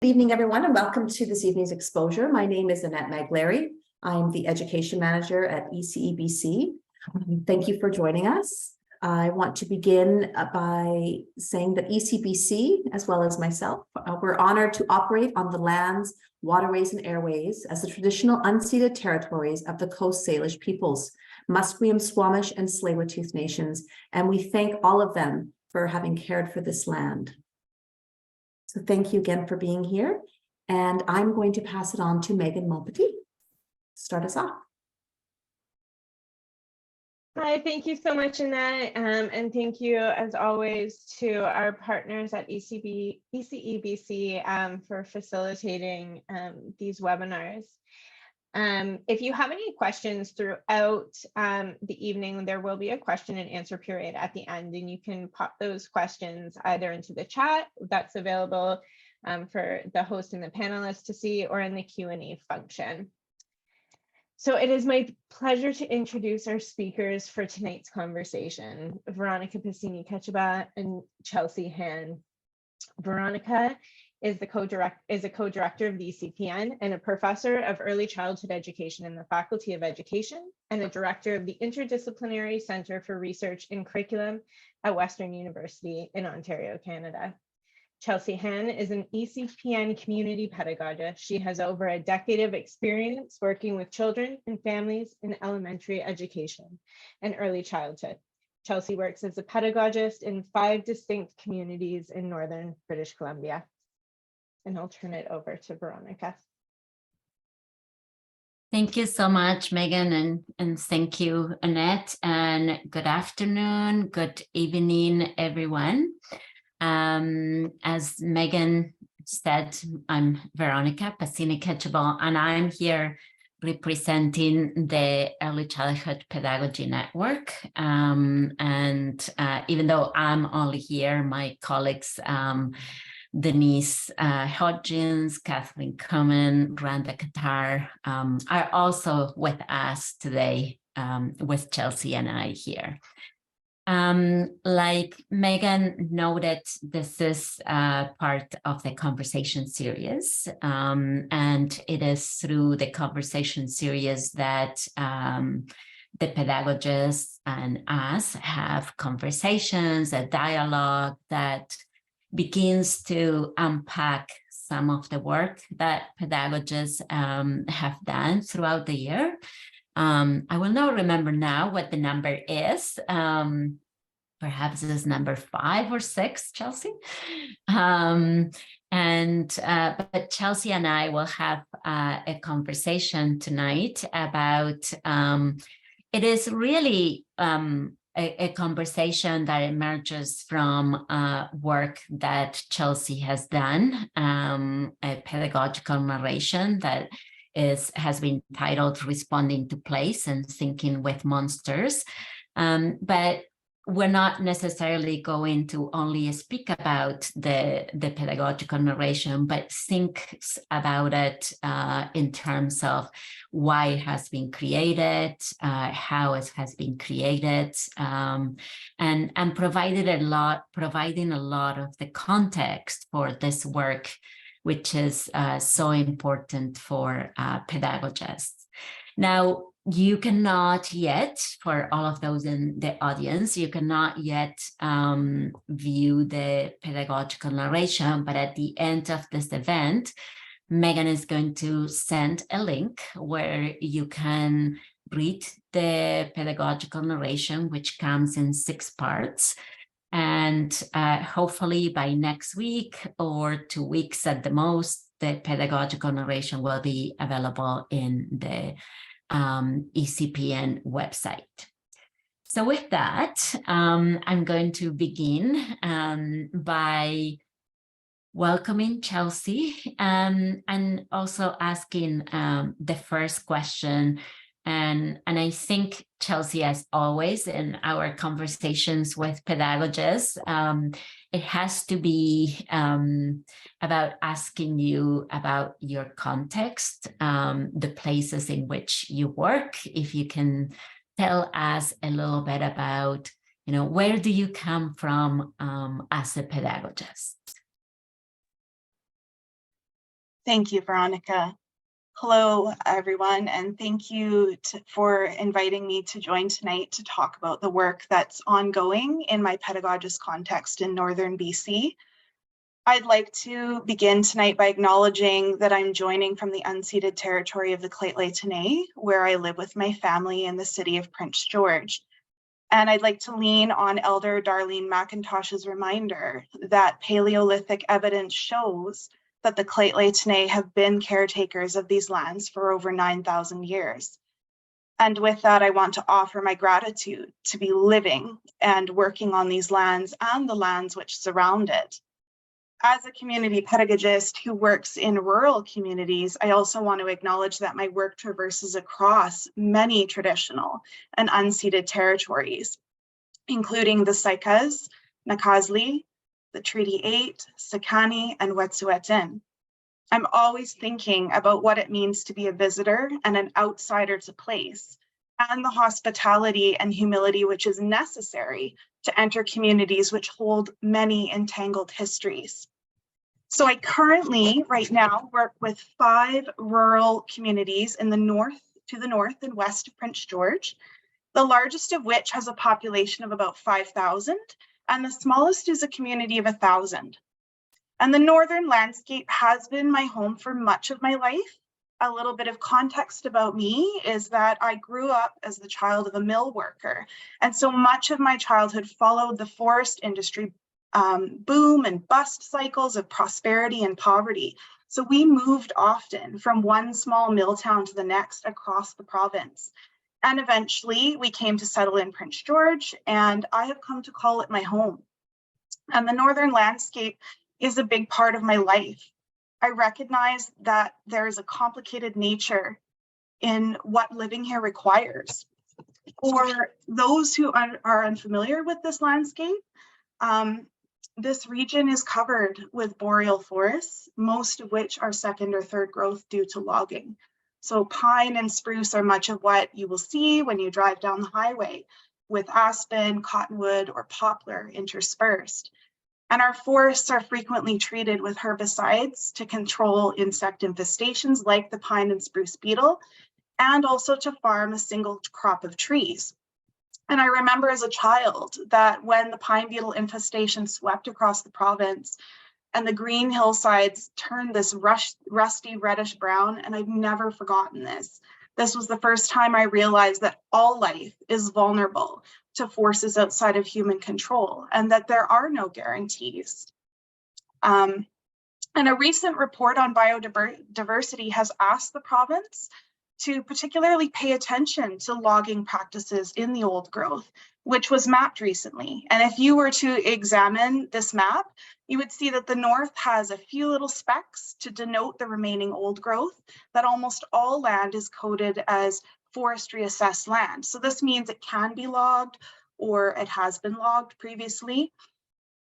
Good evening, everyone, and welcome to this evening's exposure. My name is Annette Maglary. I'm the Education Manager at ECEBC. Thank you for joining us. I want to begin by saying that ECBC, as well as myself, we're honored to operate on the lands, waterways, and airways as the traditional unceded territories of the Coast Salish peoples, Musqueam, Squamish, and Tsleil-Waututh nations, and we thank all of them for having cared for this land. So thank you again for being here. And I'm going to pass it on to Megan Monpetit. Start us off. Hi, thank you so much, Annette. And thank you, as always, to our partners at ECEBC for facilitating these webinars. If you have any questions throughout the evening, there will be a question and answer period at the end, and you can pop those questions either into the chat that's available for the host and the panelists to see, or in the Q&A function. So it is my pleasure to introduce our speakers for tonight's conversation, Veronica Pasini-Ketchaba and Chelsea Han. Veronica is a co-director of the ECPN and a professor of early childhood education in the Faculty of Education and a director of the Interdisciplinary Centre for Research in Curriculum at Western University in Ontario, Canada. Chelsea Han is an ECPN community pedagogist. She has over a decade of experience working with children and families in elementary education and early childhood. Chelsea works as a pedagogist in 5 distinct communities in Northern British Columbia. And I'll turn it over to Veronica. Thank you so much, Megan, and thank you, Annette, and good afternoon, good evening, everyone. As Megan said, I'm Veronica Pasini-Ketchaba, and I'm here representing the Early Childhood Pedagogy Network. And even though I'm only here, my colleagues, Denise Hodgins, Kathleen Coman, Randa Qatar are also with us today, with Chelsea and I here. Like Megan noted, this is part of the conversation series, and it is through the conversation series that the pedagogists and us have conversations, a dialogue that begins to unpack some of the work that pedagogists have done throughout the year. I will not remember now what the number is. Perhaps it is number 5 or 6, Chelsea. But Chelsea and I will have a conversation tonight about, it is really a conversation that emerges from work that Chelsea has done, a pedagogical narration that has been titled Responding to Place and Thinking with Monsters. But we're not necessarily going to only speak about the pedagogical narration, but think about it in terms of why it has been created, how it has been created, and providing a lot of the context for this work, which is so important for pedagogists. Now, you cannot yet, for all of those in the audience, you cannot yet view the pedagogical narration, but at the end of this event, Megan is going to send a link where you can read the pedagogical narration, which comes in 6 parts. And hopefully by next week or 2 weeks at the most, the pedagogical narration will be available in the ECPN website. So with that, I'm going to begin by welcoming Chelsea and also asking the first question. And I think, Chelsea, as always in our conversations with pedagogists, it has to be about asking you about your context, the places in which you work. If you can tell us a little bit about, where do you come from as a pedagogist? Thank you, Veronica. Hello, everyone, and thank you for inviting me to join tonight to talk about the work that's ongoing in my pedagogist context in Northern BC. I'd like to begin tonight by acknowledging that I'm joining from the unceded territory of the Lheidli T'enneh, where I live with my family in the city of Prince George. And I'd like to lean on Elder Darlene McIntosh's reminder that Paleolithic evidence shows that the Lheidli T'enneh have been caretakers of these lands for over 9,000 years. And with that, I want to offer my gratitude to be living and working on these lands and the lands which surround it. As a community pedagogist who works in rural communities, I also want to acknowledge that my work traverses across many traditional and unceded territories, including the Saikas, Nak'azdli, the Treaty 8, Sekani, and Wet'suwet'en. I'm always thinking about what it means to be a visitor and an outsider to place, and the hospitality and humility which is necessary to enter communities which hold many entangled histories. So I currently, right now, work with 5 rural communities in the north and west of Prince George, the largest of which has a population of about 5,000, and the smallest is a community of 1,000. And the northern landscape has been my home for much of my life. A little bit of context about me is that I grew up as the child of a mill worker. And so much of my childhood followed the forest industry boom and bust cycles of prosperity and poverty. So we moved often from one small mill town to the next across the province. And eventually we came to settle in Prince George, and I have come to call it my home. And the northern landscape is a big part of my life. I recognize that there is a complicated nature in what living here requires. For those who are unfamiliar with this landscape, this region is covered with boreal forests, most of which are second or third growth due to logging. So pine and spruce are much of what you will see when you drive down the highway, with aspen, cottonwood, or poplar interspersed. And our forests are frequently treated with herbicides to control insect infestations like the pine and spruce beetle, and also to farm a single crop of trees. And I remember as a child that when the pine beetle infestation swept across the province and the green hillsides turned this rusty reddish brown, and I've never forgotten this. This was the first time I realized that all life is vulnerable to forces outside of human control and that there are no guarantees. And a recent report on biodiversity has asked the province to particularly pay attention to logging practices in the old growth, which was mapped recently. And if you were to examine this map, you would see that the north has a few little specks to denote the remaining old growth, that almost all land is coded as forestry assessed land. So this means it can be logged or it has been logged previously.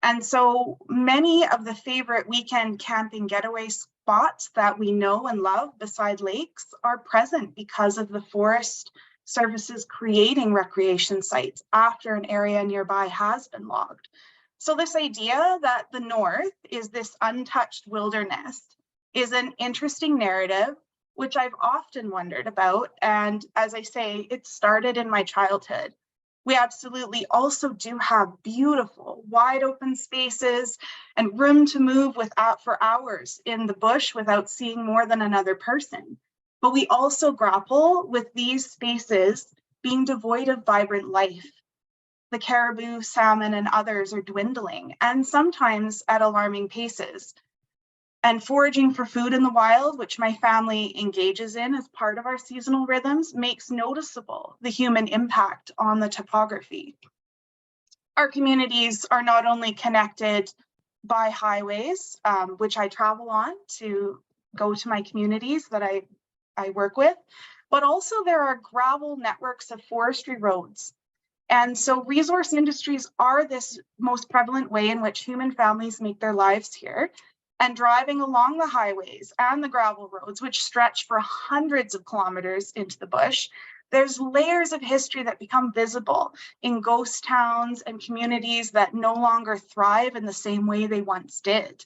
And so many of the favorite weekend camping getaway spots that we know and love beside lakes are present because of the Forest Services creating recreation sites after an area nearby has been logged. So this idea that the north is this untouched wilderness is an interesting narrative, which I've often wondered about. And as I say, it started in my childhood. We absolutely also do have beautiful, wide open spaces and room to move for hours in the bush without seeing more than another person. But we also grapple with these spaces being devoid of vibrant life. The caribou, salmon, and others are dwindling, and sometimes at alarming paces. And foraging for food in the wild, which my family engages in as part of our seasonal rhythms, makes noticeable the human impact on the topography. Our communities are not only connected by highways, which I travel on to go to my communities that I work with, but also there are gravel networks of forestry roads. And so resource industries are this most prevalent way in which human families make their lives here. And driving along the highways and the gravel roads, which stretch for hundreds of kilometers into the bush, there's layers of history that become visible in ghost towns and communities that no longer thrive in the same way they once did.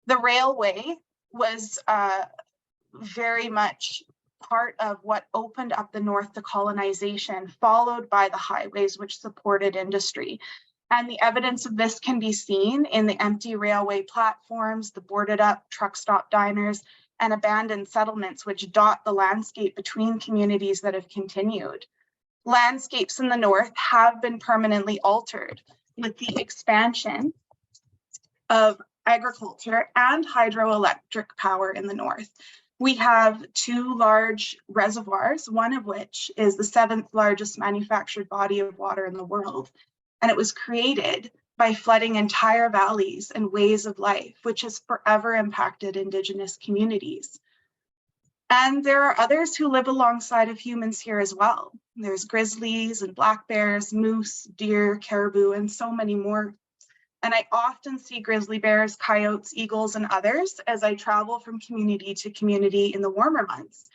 The railway was very much part of what opened up the north to colonization, followed by the highways which supported industry. And the evidence of this can be seen in the empty railway platforms, the boarded up truck stop diners, and abandoned settlements which dot the landscape between communities that have continued. Landscapes in the north have been permanently altered with the expansion of agriculture and hydroelectric power in the north. We have 2 large reservoirs, one of which is the 7th largest manufactured body of water in the world. And it was created by flooding entire valleys and ways of life, which has forever impacted Indigenous communities. And there are others who live alongside of humans here as well. There's grizzlies and black bears, moose, deer, caribou, and so many more. And I often see grizzly bears, coyotes, eagles, and others as I travel from community to community in the warmer months.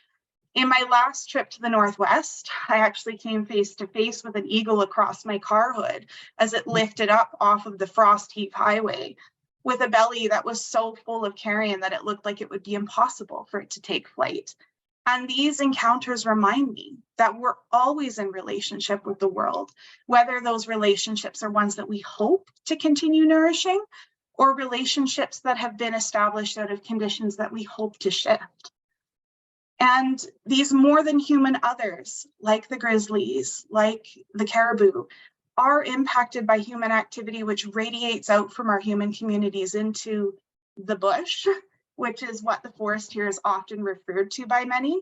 In my last trip to the Northwest, I actually came face to face with an eagle across my car hood as it lifted up off of the frost heap highway with a belly that was so full of carrion that it looked like it would be impossible for it to take flight. And these encounters remind me that we're always in relationship with the world, whether those relationships are ones that we hope to continue nourishing or relationships that have been established out of conditions that we hope to shift. And these more than human others, like the grizzlies, like the caribou, are impacted by human activity, which radiates out from our human communities into the bush, which is what the forest here is often referred to by many.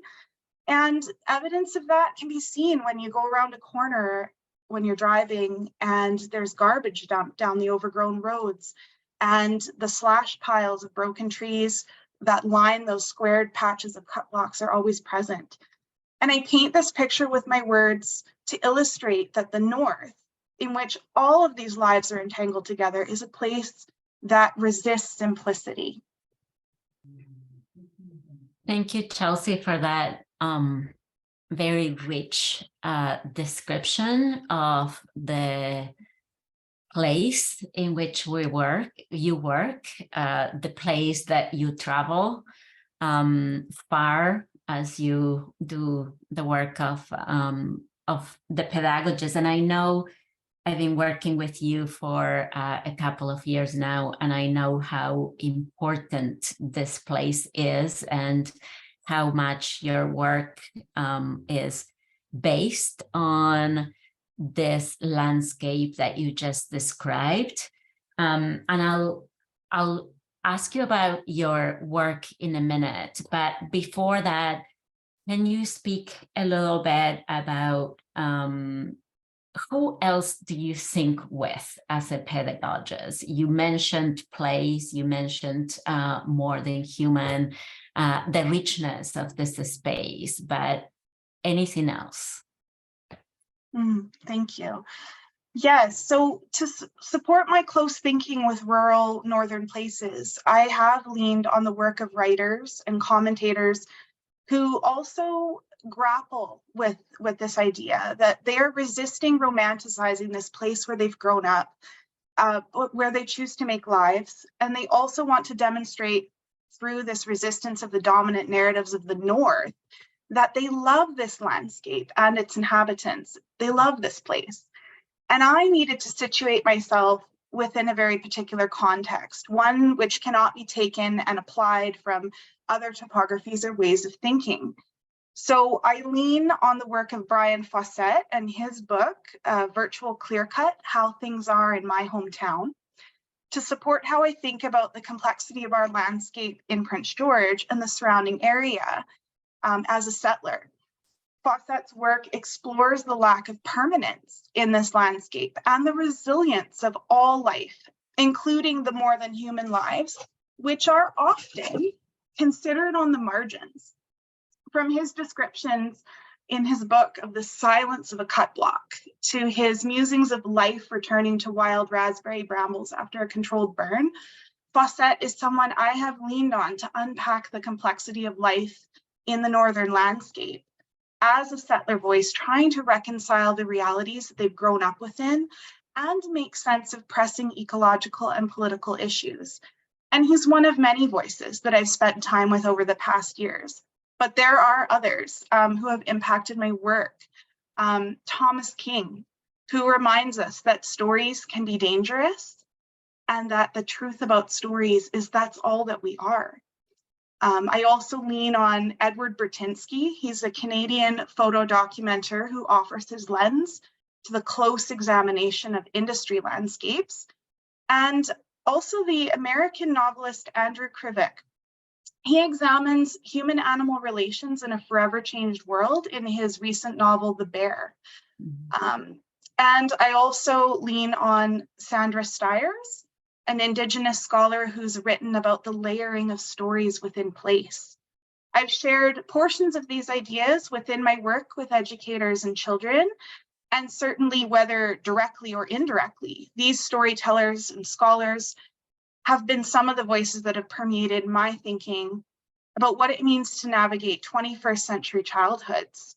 And evidence of that can be seen when you go around a corner when you're driving and there's garbage dumped down the overgrown roads and the slash piles of broken trees that line those squared patches of cut blocks are always present. And I paint this picture with my words to illustrate that the north, in which all of these lives are entangled together, is a place that resists simplicity. Thank you, Chelsea, for that very rich description of the place in which you work, the place that you travel far as you do the work of the pedagogists. And I know I've been working with you for a couple of years now, and I know how important this place is and how much your work is based on this landscape that you just described. And I'll ask you about your work in a minute, but before that, can you speak a little bit about who else do you think with as a pedagogist? You mentioned place, you mentioned more than human, the richness of this space, but anything else? Thank you. Yes, so to support my close thinking with rural northern places, I have leaned on the work of writers and commentators who also grapple with this idea that they are resisting romanticizing this place where they've grown up, where they choose to make lives. And they also want to demonstrate through this resistance of the dominant narratives of the North that they love this landscape and its inhabitants. They love this place. And I needed to situate myself within a very particular context, one which cannot be taken and applied from other topographies or ways of thinking. So I lean on the work of Brian Fawcett and his book, Virtual Clearcut, How Things Are in My Hometown, to support how I think about the complexity of our landscape in Prince George and the surrounding area as a settler. Fawcett's work explores the lack of permanence in this landscape and the resilience of all life, including the more than human lives, which are often considered on the margins. From his descriptions in his book of the silence of a cut block to his musings of life returning to wild raspberry brambles after a controlled burn, Fawcett is someone I have leaned on to unpack the complexity of life in the northern landscape as a settler voice, trying to reconcile the realities that they've grown up within and make sense of pressing ecological and political issues. And he's one of many voices that I've spent time with over the past years. But there are others who have impacted my work. Thomas King, who reminds us that stories can be dangerous and that the truth about stories is that's all that we are. I also lean on Edward Burtynsky. He's a Canadian photo documenter who offers his lens to the close examination of industry landscapes. And also the American novelist Andrew Krivik. He examines human-animal relations in a forever changed world in his recent novel, The Bear. And I also lean on Sandra Stiers, an Indigenous scholar who's written about the layering of stories within place. I've shared portions of these ideas within my work with educators and children, and certainly whether directly or indirectly, these storytellers and scholars have been some of the voices that have permeated my thinking about what it means to navigate 21st century childhoods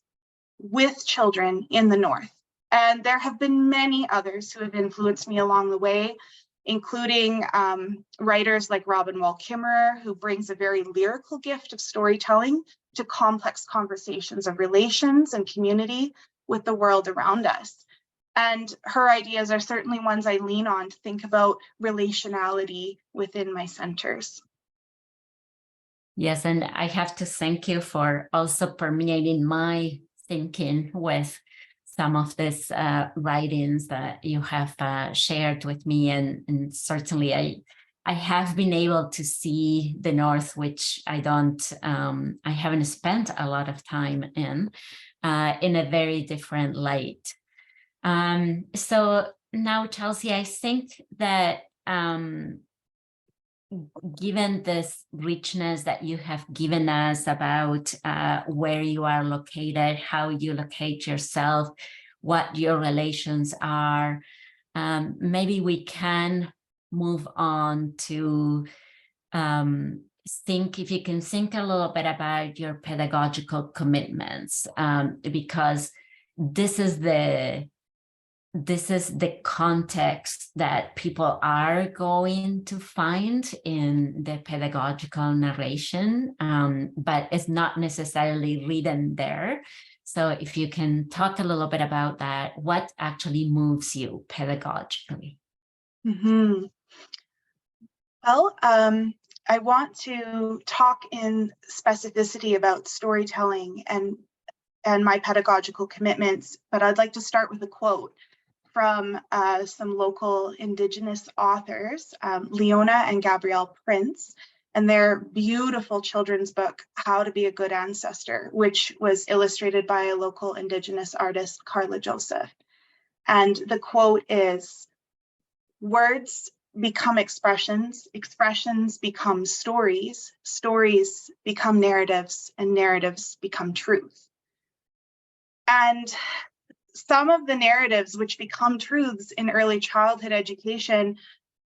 with children in the North. And there have been many others who have influenced me along the way, including writers like Robin Wall Kimmerer, who brings a very lyrical gift of storytelling to complex conversations of relations and community with the world around us. And her ideas are certainly ones I lean on to think about relationality within my centers. Yes, and I have to thank you for also permeating my thinking with some of these writings that you have shared with me, and certainly I have been able to see the North, which I haven't spent a lot of time in a very different light. So now, Chelsea, I think that given this richness that you have given us about where you are located, how you locate yourself, what your relations are, maybe we can move on to if you can think a little bit about your pedagogical commitments, because this is the context that people are going to find in the pedagogical narration, but it's not necessarily written there. So if you can talk a little bit about that, what actually moves you pedagogically? Mm-hmm. Well, I want to talk in specificity about storytelling and my pedagogical commitments, but I'd like to start with a quote from some local Indigenous authors, Leona and Gabrielle Prince, and their beautiful children's book, How to Be a Good Ancestor, which was illustrated by a local Indigenous artist, Carla Joseph. And the quote is, "Words become expressions, expressions become stories, stories become narratives, and narratives become truth." And some of the narratives which become truths in early childhood education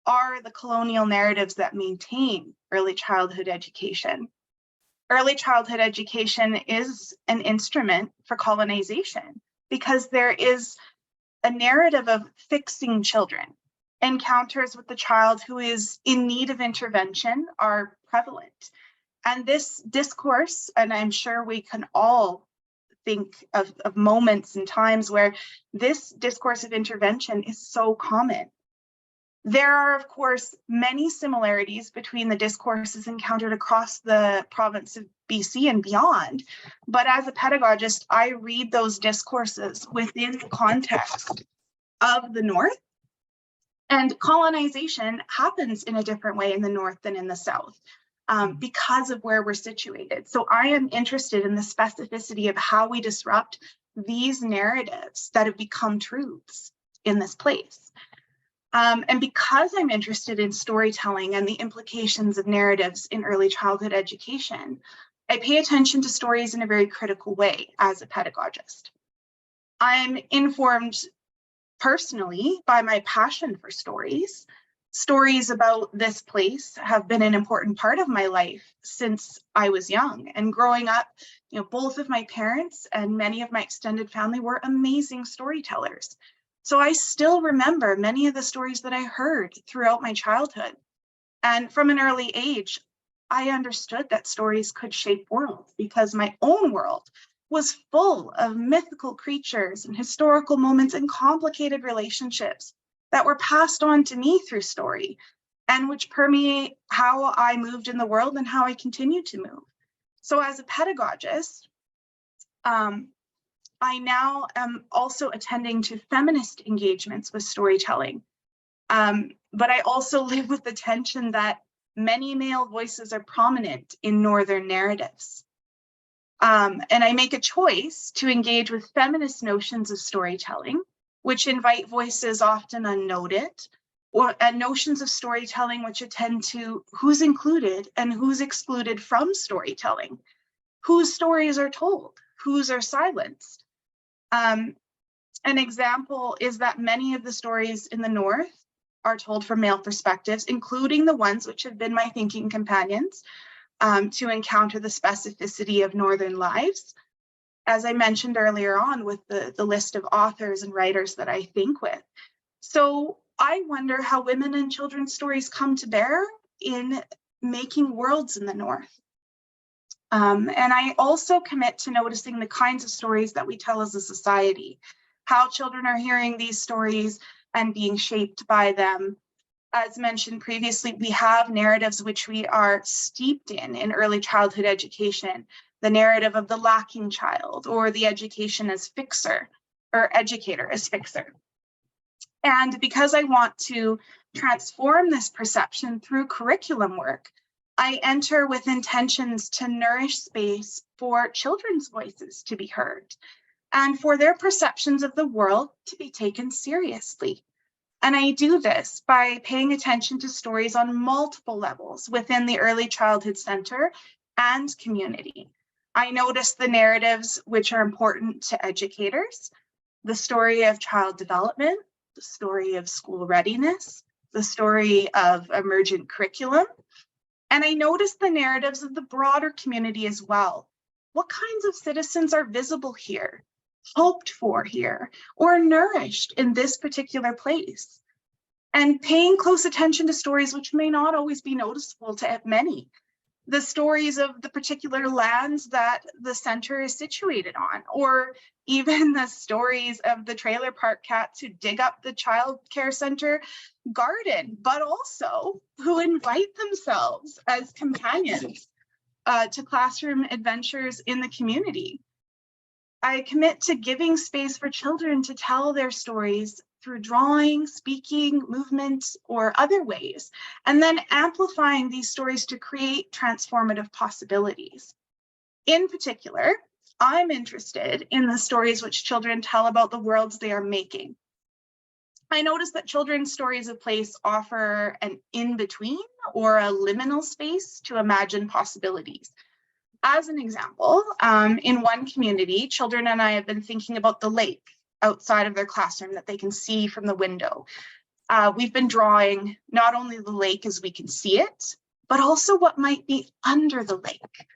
are the colonial narratives that maintain early childhood education. Early childhood education is an instrument for colonization because there is a narrative of fixing children. Encounters with the child who is in need of intervention are prevalent. And this discourse, and I'm sure we can all think of moments and times where this discourse of intervention is so common. There are, of course, many similarities between the discourses encountered across the province of BC and beyond, but as a pedagogist, I read those discourses within the context of the North, and colonization happens in a different way in the North than in the South. Because of where we're situated. So I am interested in the specificity of how we disrupt these narratives that have become truths in this place. And because I'm interested in storytelling and the implications of narratives in early childhood education, I pay attention to stories in a very critical way as a pedagogist. I'm informed personally by my passion for stories. Stories about this place have been an important part of my life since I was young. And growing up, both of my parents and many of my extended family were amazing storytellers. So I still remember many of the stories that I heard throughout my childhood. And from an early age, I understood that stories could shape worlds because my own world was full of mythical creatures and historical moments and complicated relationships that were passed on to me through story and which permeate how I moved in the world and how I continue to move. So as a pedagogist, I now am also attending to feminist engagements with storytelling. But I also live with the tension that many male voices are prominent in Northern narratives. And I make a choice to engage with feminist notions of storytelling, which invite voices often unnoted, and notions of storytelling which attend to who's included and who's excluded from storytelling, whose stories are told, whose are silenced. An example is that many of the stories in the North are told from male perspectives, including the ones which have been my thinking companions to encounter the specificity of Northern lives. As I mentioned earlier on with the list of authors and writers that I think with. So I wonder how women and children's stories come to bear in making worlds in the North. And I also commit to noticing the kinds of stories that we tell as a society, how children are hearing these stories and being shaped by them. As mentioned previously, we have narratives which we are steeped in early childhood education, the narrative of the lacking child or the education as fixer or educator as fixer. And because I want to transform this perception through curriculum work, I enter with intentions to nourish space for children's voices to be heard and for their perceptions of the world to be taken seriously. And I do this by paying attention to stories on multiple levels within the Early Childhood Center and community. I notice the narratives which are important to educators, the story of child development, the story of school readiness, the story of emergent curriculum. And I notice the narratives of the broader community as well. What kinds of citizens are visible here, hoped for here, or nourished in this particular place? And paying close attention to stories which may not always be noticeable to many. The stories of the particular lands that the center is situated on, or even the stories of the trailer park cats who dig up the child care center garden, but also who invite themselves as companions to classroom adventures in the community. I commit to giving space for children to tell their stories through drawing, speaking, movement, or other ways, and then amplifying these stories to create transformative possibilities. In particular, I'm interested in the stories which children tell about the worlds they are making. I notice that children's stories of place offer an in-between or a liminal space to imagine possibilities. As an example, in one community, children and I have been thinking about the lake outside of their classroom that they can see from the window. We've been drawing not only the lake as we can see it, but also what might be under the lake.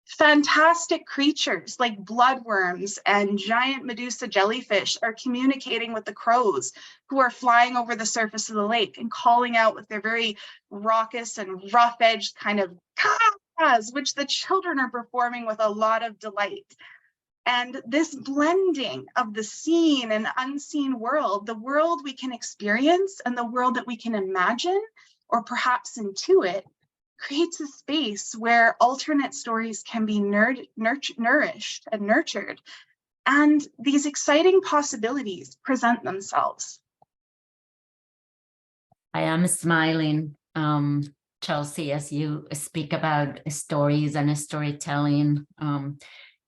Fantastic creatures like bloodworms and giant Medusa jellyfish are communicating with the crows who are flying over the surface of the lake and calling out with their very raucous and rough-edged kind of caws, which the children are performing with a lot of delight. And this blending of the seen and unseen world, the world we can experience and the world that we can imagine or perhaps intuit, creates a space where alternate stories can be nourished and nurtured. And these exciting possibilities present themselves. I am smiling, Chelsea, as you speak about stories and storytelling.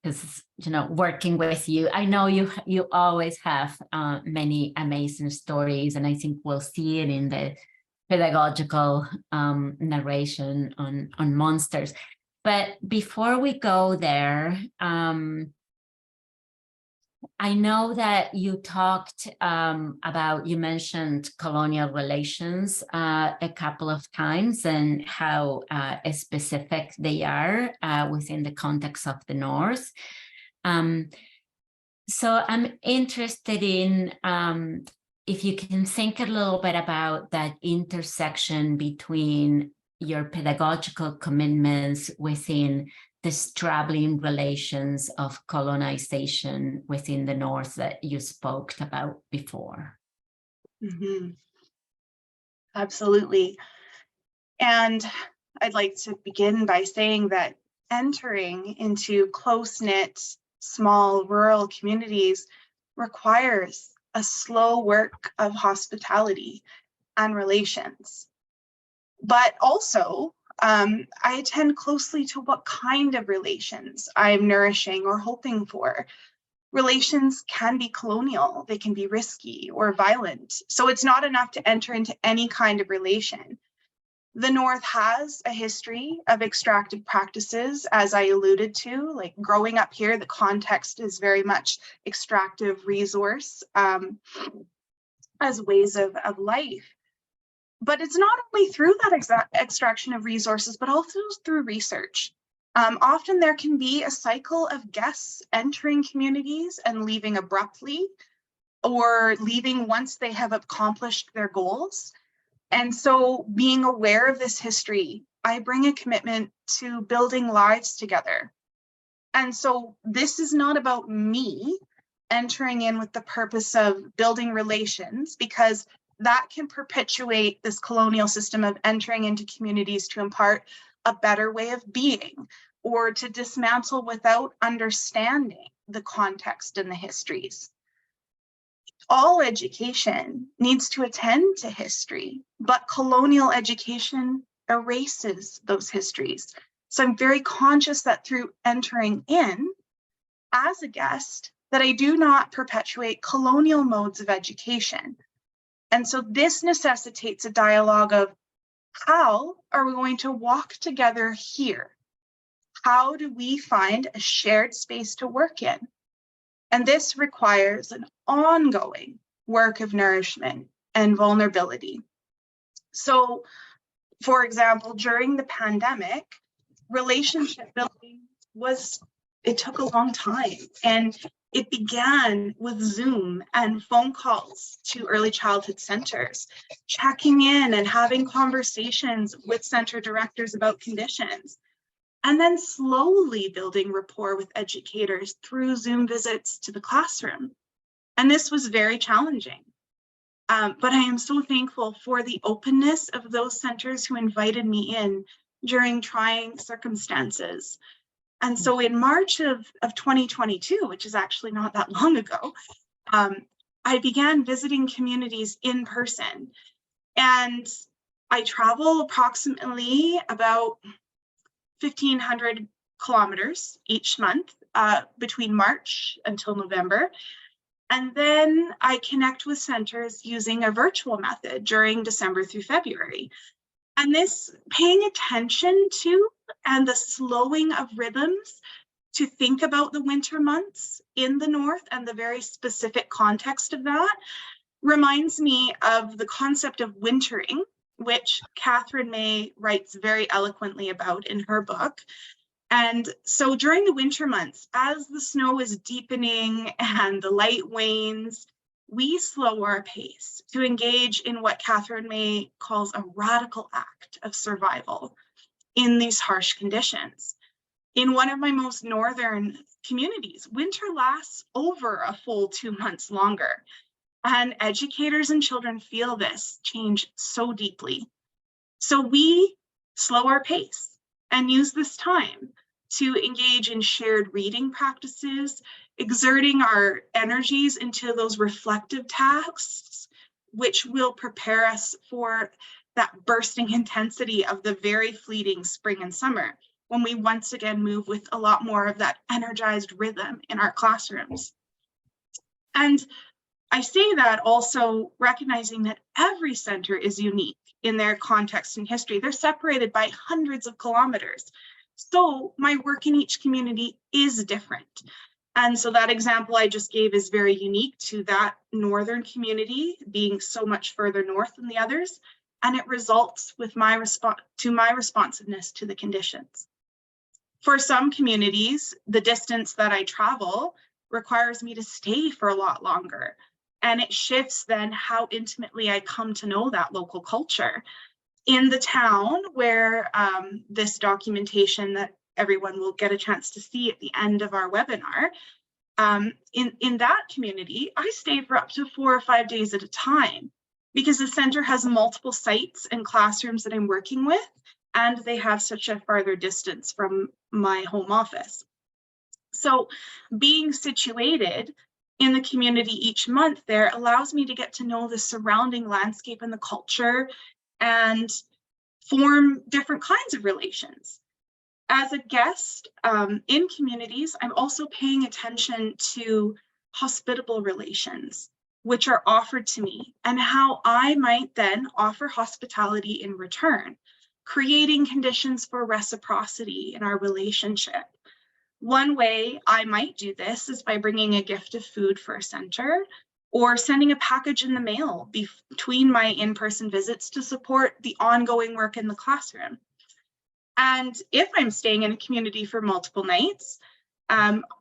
Because working with you, I know you always have many amazing stories, and I think we'll see it in the pedagogical narration on monsters. But before we go there, I know that you talked you mentioned colonial relations a couple of times and how specific they are within the context of the North. So I'm interested in if you can think a little bit about that intersection between your pedagogical commitments within the struggling relations of colonization within the North that you spoke about before. Mhm. Absolutely. And I'd like to begin by saying that entering into close-knit, small rural communities requires a slow work of hospitality and relations. But also, I attend closely to what kind of relations I'm nourishing or hoping for. Relations can be colonial, they can be risky or violent. So it's not enough to enter into any kind of relation. The North has a history of extractive practices, as I alluded to, like growing up here, the context is very much extractive resource as ways of life. But it's not only through that extraction of resources, but also through research. Often there can be a cycle of guests entering communities and leaving abruptly, or leaving once they have accomplished their goals. And so being aware of this history, I bring a commitment to building lives together. And so this is not about me entering in with the purpose of building relations, because that can perpetuate this colonial system of entering into communities to impart a better way of being, or to dismantle without understanding the context and the histories. All education needs to attend to history, but colonial education erases those histories. So I'm very conscious that through entering in as a guest, that I do not perpetuate colonial modes of education. And so this necessitates a dialogue of how are we going to walk together here? How do we find a shared space to work in? And this requires an ongoing work of nourishment and vulnerability. So, for example, during the pandemic, relationship building it took a long time. And it began with Zoom and phone calls to early childhood centers, checking in and having conversations with center directors about conditions, and then slowly building rapport with educators through Zoom visits to the classroom. And this was very challenging. But I am so thankful for the openness of those centers who invited me in during trying circumstances. And so in March of 2022, which is actually not that long ago, I began visiting communities in person. And I travel approximately about 1,500 kilometers each month between March until November. And then I connect with centers using a virtual method during December through February. And this paying attention to and the slowing of rhythms to think about the winter months in the North and the very specific context of that reminds me of the concept of wintering, which Catherine May writes very eloquently about in her book. And so during the winter months, as the snow is deepening and the light wanes, we slow our pace to engage in what Catherine May calls a radical act of survival in these harsh conditions. In one of my most northern communities, winter lasts over a full 2 months longer. And educators and children feel this change so deeply. So we slow our pace and use this time to engage in shared reading practices, exerting our energies into those reflective tasks, which will prepare us for that bursting intensity of the very fleeting spring and summer, when we once again move with a lot more of that energized rhythm in our classrooms. And I say that also recognizing that every center is unique in their context and history. They're separated by hundreds of kilometers. So my work in each community is different. And so that example I just gave is very unique to that northern community being so much further north than the others. And it results with my responsiveness to the conditions. For some communities, the distance that I travel requires me to stay for a lot longer. And it shifts then how intimately I come to know that local culture. in the town where this documentation that everyone will get a chance to see at the end of our webinar, in that community, I stayed for up to 4 or 5 days at a time because the center has multiple sites and classrooms that I'm working with, and they have such a farther distance from my home office. So being situated in the community each month there allows me to get to know the surrounding landscape and the culture and form different kinds of relations. As a guest in communities, I'm also paying attention to hospitable relations, which are offered to me, and how I might then offer hospitality in return, creating conditions for reciprocity in our relationship. One way I might do this is by bringing a gift of food for a center, or sending a package in the mail between my in-person visits to support the ongoing work in the classroom. And if I'm staying in a community for multiple nights,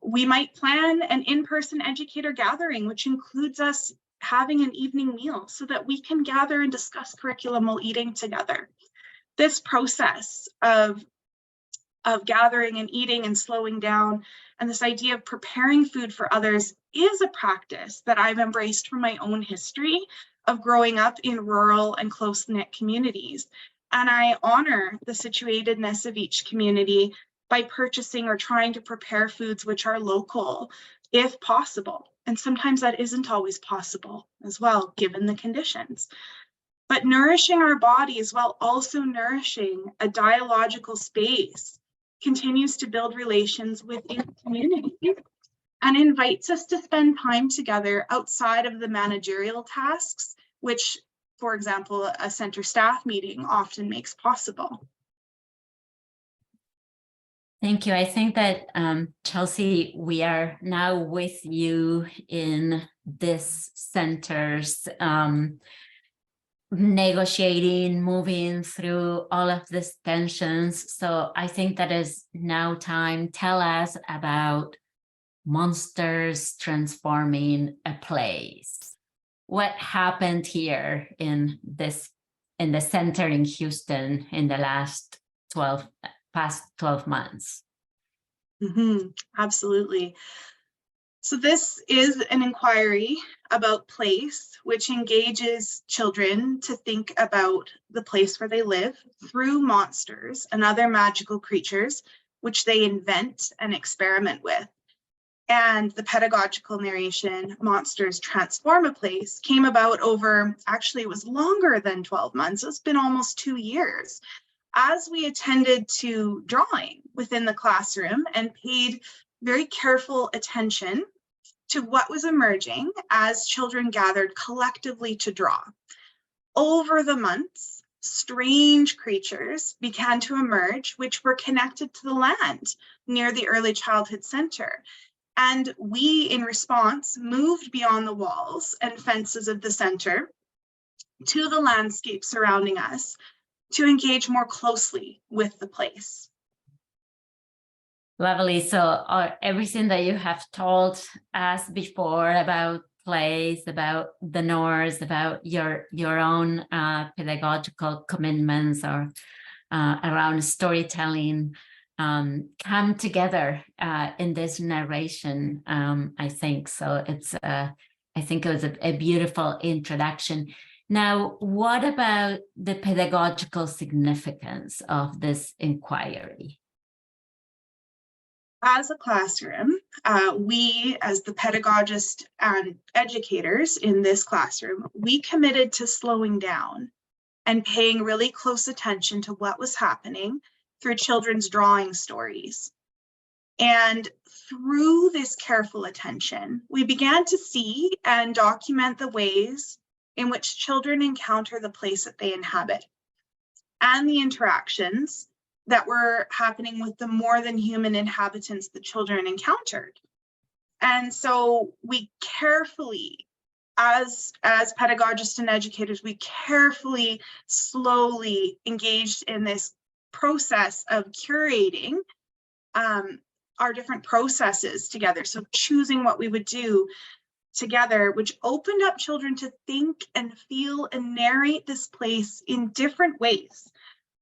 we might plan an in-person educator gathering, which includes us having an evening meal so that we can gather and discuss curriculum while eating together. This process of gathering and eating and slowing down, and this idea of preparing food for others, is a practice that I've embraced from my own history of growing up in rural and close-knit communities. And I honor the situatedness of each community by purchasing or trying to prepare foods which are local, if possible. And sometimes that isn't always possible as well, given the conditions. But nourishing our bodies while also nourishing a dialogical space continues to build relations within the community and invites us to spend time together outside of the managerial tasks, which, for example, a center staff meeting often makes possible. Thank you. I think that, Chelsea, we are now with you in this center's negotiating, moving through all of these tensions. So I think that is now time. Tell us about Monsters Transforming a Place. What happened here in the center in Houston in the past 12 months? Absolutely. So this is an inquiry about place, which engages children to think about the place where they live through monsters and other magical creatures, which they invent and experiment with. And the pedagogical narration, Monsters Transform a Place, came about over, actually it was longer than 12 months, it's been almost 2 years, as we attended to drawing within the classroom and paid very careful attention to what was emerging as children gathered collectively to draw. Over the months, strange creatures began to emerge, which were connected to the land near the Early Childhood Center. And we, in response, moved beyond the walls and fences of the center to the landscape surrounding us to engage more closely with the place. Lovely. So everything that you have told us before about place, about the North, about your own pedagogical commitments or around storytelling come together in this narration, I think. So I think it was a beautiful introduction. Now, what about the pedagogical significance of this inquiry? As a classroom, we, as the pedagogists and educators in this classroom, we committed to slowing down and paying really close attention to what was happening through children's drawing stories. And through this careful attention, we began to see and document the ways in which children encounter the place that they inhabit and the interactions that were happening with the more than human inhabitants the children encountered. And so we carefully, as pedagogists and educators, we carefully, slowly engaged in this process of curating our different processes together. So choosing what we would do together, which opened up children to think and feel and narrate this place in different ways.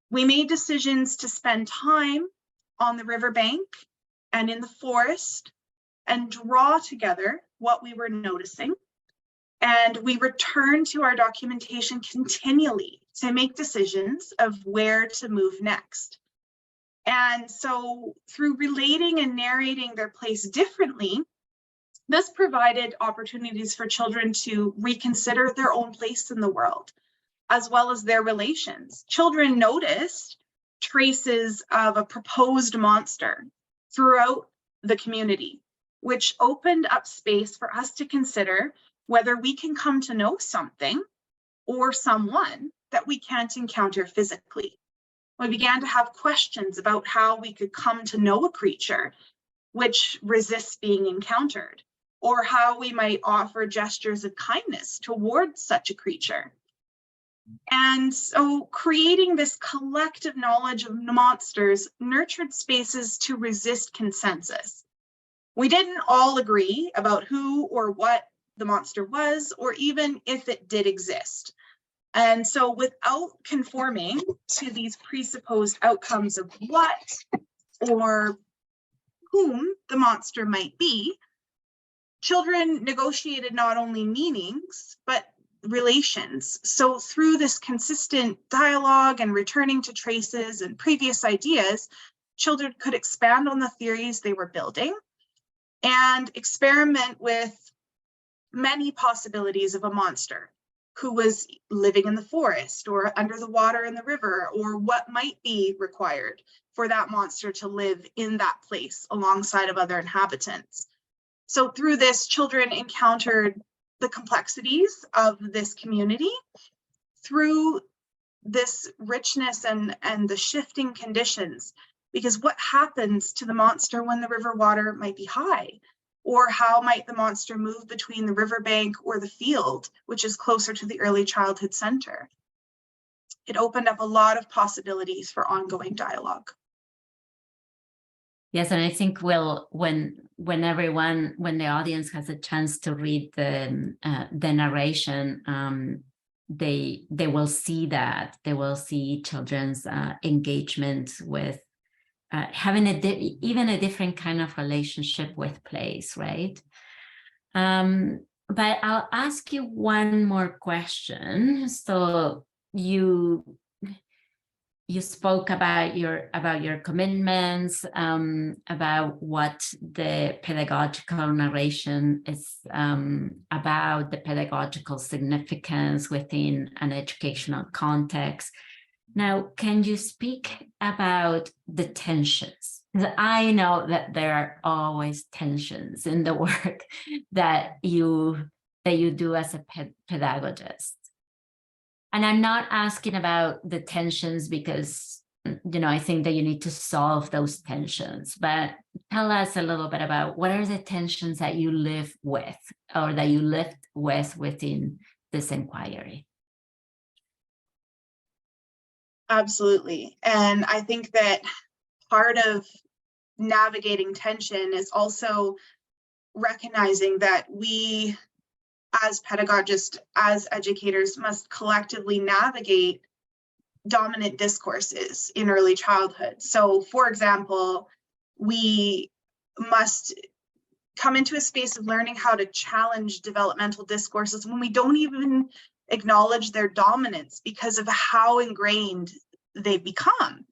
We made decisions to spend time on the riverbank and in the forest and draw together what we were noticing. And we returned to our documentation continually to make decisions of where to move next. And so through relating and narrating their place differently, this provided opportunities for children to reconsider their own place in the world, as well as their relations. Children noticed traces of a proposed monster throughout the community, which opened up space for us to consider whether we can come to know something or someone that we can't encounter physically. We began to have questions about how we could come to know a creature which resists being encountered, or how we might offer gestures of kindness towards such a creature. And so creating this collective knowledge of monsters nurtured spaces to resist consensus. We didn't all agree about who or what the monster was, or even if it did exist. And so without conforming to these presupposed outcomes of what or whom the monster might be, children negotiated not only meanings, but relations. So through this consistent dialogue and returning to traces and previous ideas, children could expand on the theories they were building and experiment with many possibilities of a monster who was living in the forest or under the water in the river, or what might be required for that monster to live in that place alongside of other inhabitants. So through this, children encountered the complexities of this community through this richness and the shifting conditions, because what happens to the monster when the river water might be high? Or how might the monster move between the riverbank or the field, which is closer to the early childhood center? It opened up a lot of possibilities for ongoing dialogue. Yes, and I think when the audience has a chance to read the narration, they will see that. They will see children's engagement with having even a different kind of relationship with place, right? But I'll ask you one more question. So you spoke about your commitments, about what the pedagogical narration is about, the pedagogical significance within an educational context. Now, can you speak about the tensions? Because I know that there are always tensions in the work that you do as a pedagogist. And I'm not asking about the tensions because, I think that you need to solve those tensions, but tell us a little bit about what are the tensions that you live with or that you lived with within this inquiry. Absolutely. And I think that part of navigating tension is also recognizing that we, as pedagogists, as educators, must collectively navigate dominant discourses in early childhood. So, for example, we must come into a space of learning how to challenge developmental discourses when we don't even acknowledge their dominance because of how ingrained they've become.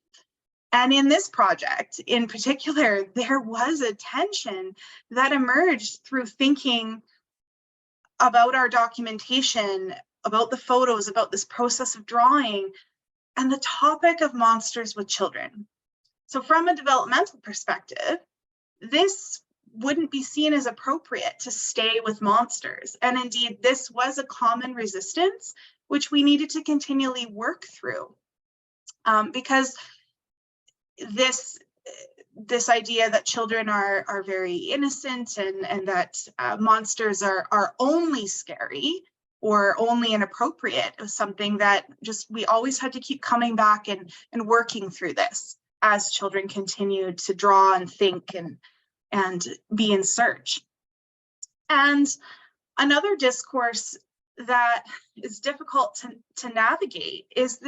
And in this project in particular, there was a tension that emerged through thinking about our documentation, about the photos, about this process of drawing, and the topic of monsters with children. So from a developmental perspective, this wouldn't be seen as appropriate to stay with monsters. And indeed, this was a common resistance, which we needed to continually work through. Because this idea that children are very innocent and that monsters are only scary or only inappropriate is something that just we always had to keep coming back and working through this as children continued to draw and think and be in search. And Another discourse that is difficult to navigate is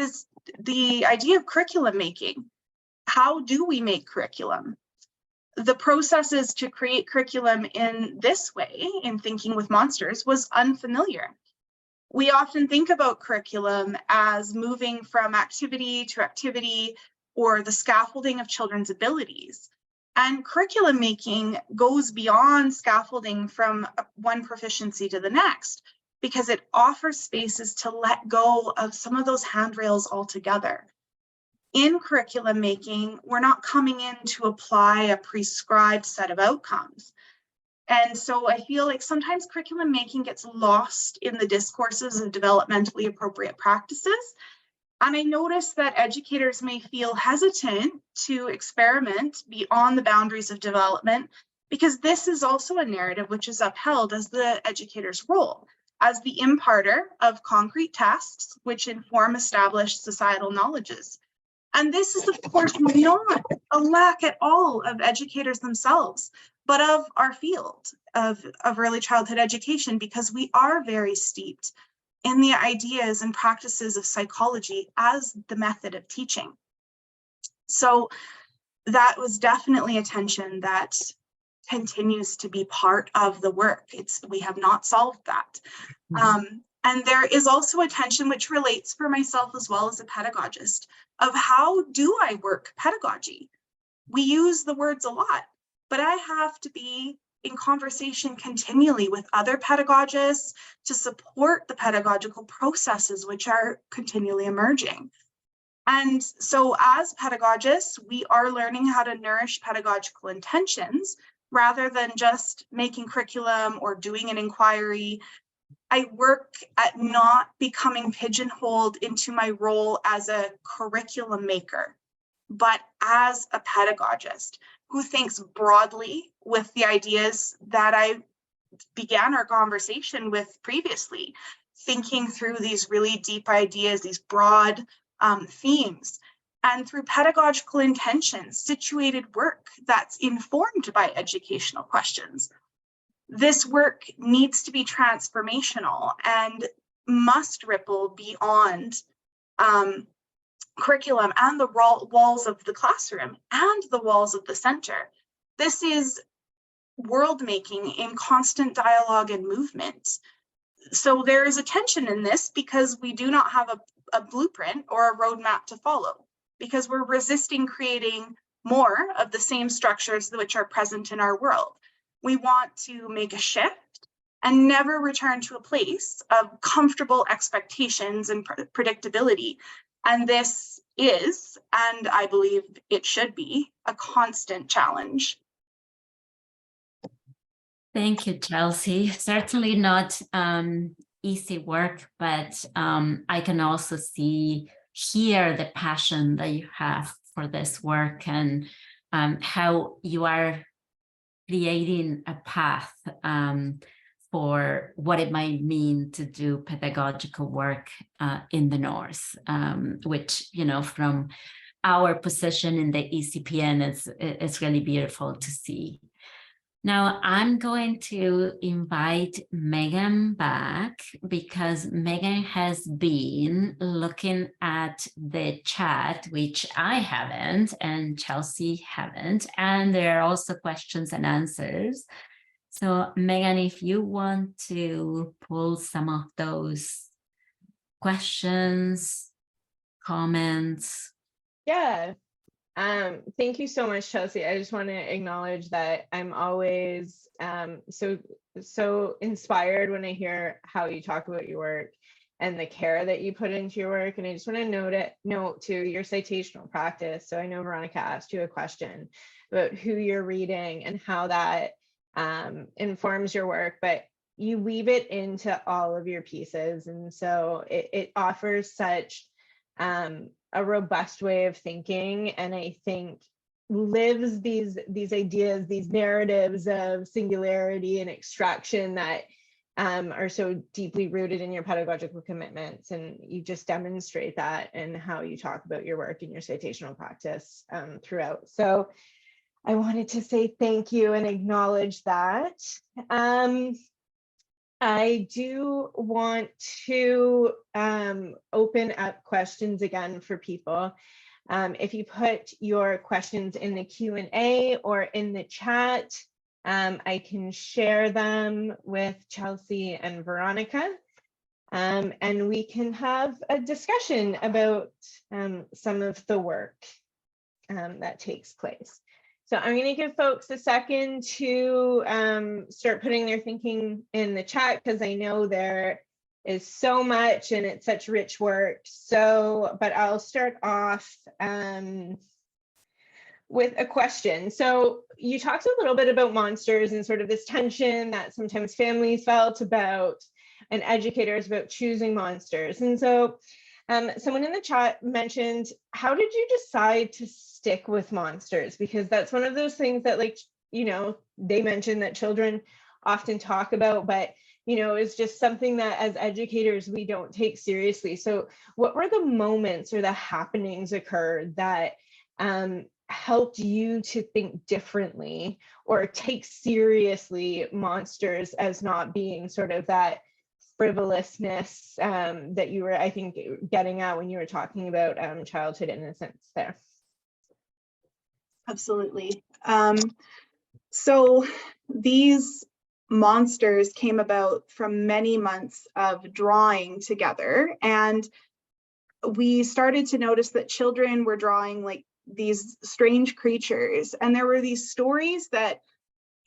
the idea of curriculum making. How do we make curriculum? The processes to create curriculum in this way, in Thinking with Monsters, was unfamiliar. We often think about curriculum as moving from activity to activity or the scaffolding of children's abilities. And curriculum making goes beyond scaffolding from one proficiency to the next, because it offers spaces to let go of some of those handrails altogether. In curriculum making, we're not coming in to apply a prescribed set of outcomes. And so I feel like sometimes curriculum making gets lost in the discourses of developmentally appropriate practices. And I notice that educators may feel hesitant to experiment beyond the boundaries of development, because this is also a narrative which is upheld as the educator's role, as the imparter of concrete tasks which inform established societal knowledges. And this is, of course, not a lack at all of educators themselves, but of our field of early childhood education, because we are very steeped in the ideas and practices of psychology as the method of teaching. So that was definitely a tension that continues to be part of the work. We have not solved that. And there is also a tension which relates for myself as well as a pedagogist of how do I work pedagogy? We use the words a lot, but I have to be in conversation continually with other pedagogists to support the pedagogical processes which are continually emerging. And so as pedagogists, we are learning how to nourish pedagogical intentions rather than just making curriculum or doing an inquiry. I work at not becoming pigeonholed into my role as a curriculum maker, but as a pedagogist who thinks broadly with the ideas that I began our conversation with previously, thinking through these really deep ideas, these broad themes, and through pedagogical intentions, situated work that's informed by educational questions. This work needs to be transformational and must ripple beyond curriculum and the walls of the classroom and the walls of the center. This is world making in constant dialogue and movement. So there is a tension in this because we do not have a blueprint or a roadmap to follow, because we're resisting creating more of the same structures which are present in our world. We want to make a shift and never return to a place of comfortable expectations and predictability. And this is, and I believe it should be, a constant challenge. Thank you, Chelsea. Certainly not easy work, but I can also hear the passion that you have for this work and how you are creating a path for what it might mean to do pedagogical work in the North, which, you know, from our position in the ECPN, it's really beautiful to see. Now I'm going to invite Megan back because Megan has been looking at the chat, which I haven't and Chelsea haven't, and there are also questions and answers. So Megan, if you want to pull some of those questions, comments. Yeah. Thank you so much, Chelsea. I just want to acknowledge that I'm always so inspired when I hear how you talk about your work and the care that you put into your work. And I just want to note to your citational practice. So I know Veronica asked you a question about who you're reading and how that informs your work, but you weave it into all of your pieces. And so it offers such a robust way of thinking, and I think lives these ideas, these narratives of singularity and extraction that are so deeply rooted in your pedagogical commitments, and you just demonstrate that in how you talk about your work and your citational practice throughout. So I wanted to say thank you and acknowledge that. I do want to open up questions again for people. If you put your questions in the Q&A or in the chat, I can share them with Chelsea and Veronica, and we can have a discussion about some of the work that takes place. So I'm going to give folks a second to start putting their thinking in the chat, because I know there is so much and it's such rich work. So, but I'll start off with a question. So you talked a little bit about monsters and sort of this tension that sometimes families felt about, and educators about choosing monsters. And so someone in the chat mentioned, how did you decide to stick with monsters? Because that's one of those things that, like, you know, they mentioned that children often talk about, but, you know, it's just something that as educators, we don't take seriously. So what were the moments or the happenings occurred that helped you to think differently or take seriously monsters as not being sort of that frivolousness that you were, I think, getting at when you were talking about childhood innocence there? Absolutely. So these monsters came about from many months of drawing together, and we started to notice that children were drawing like these strange creatures, and there were these stories that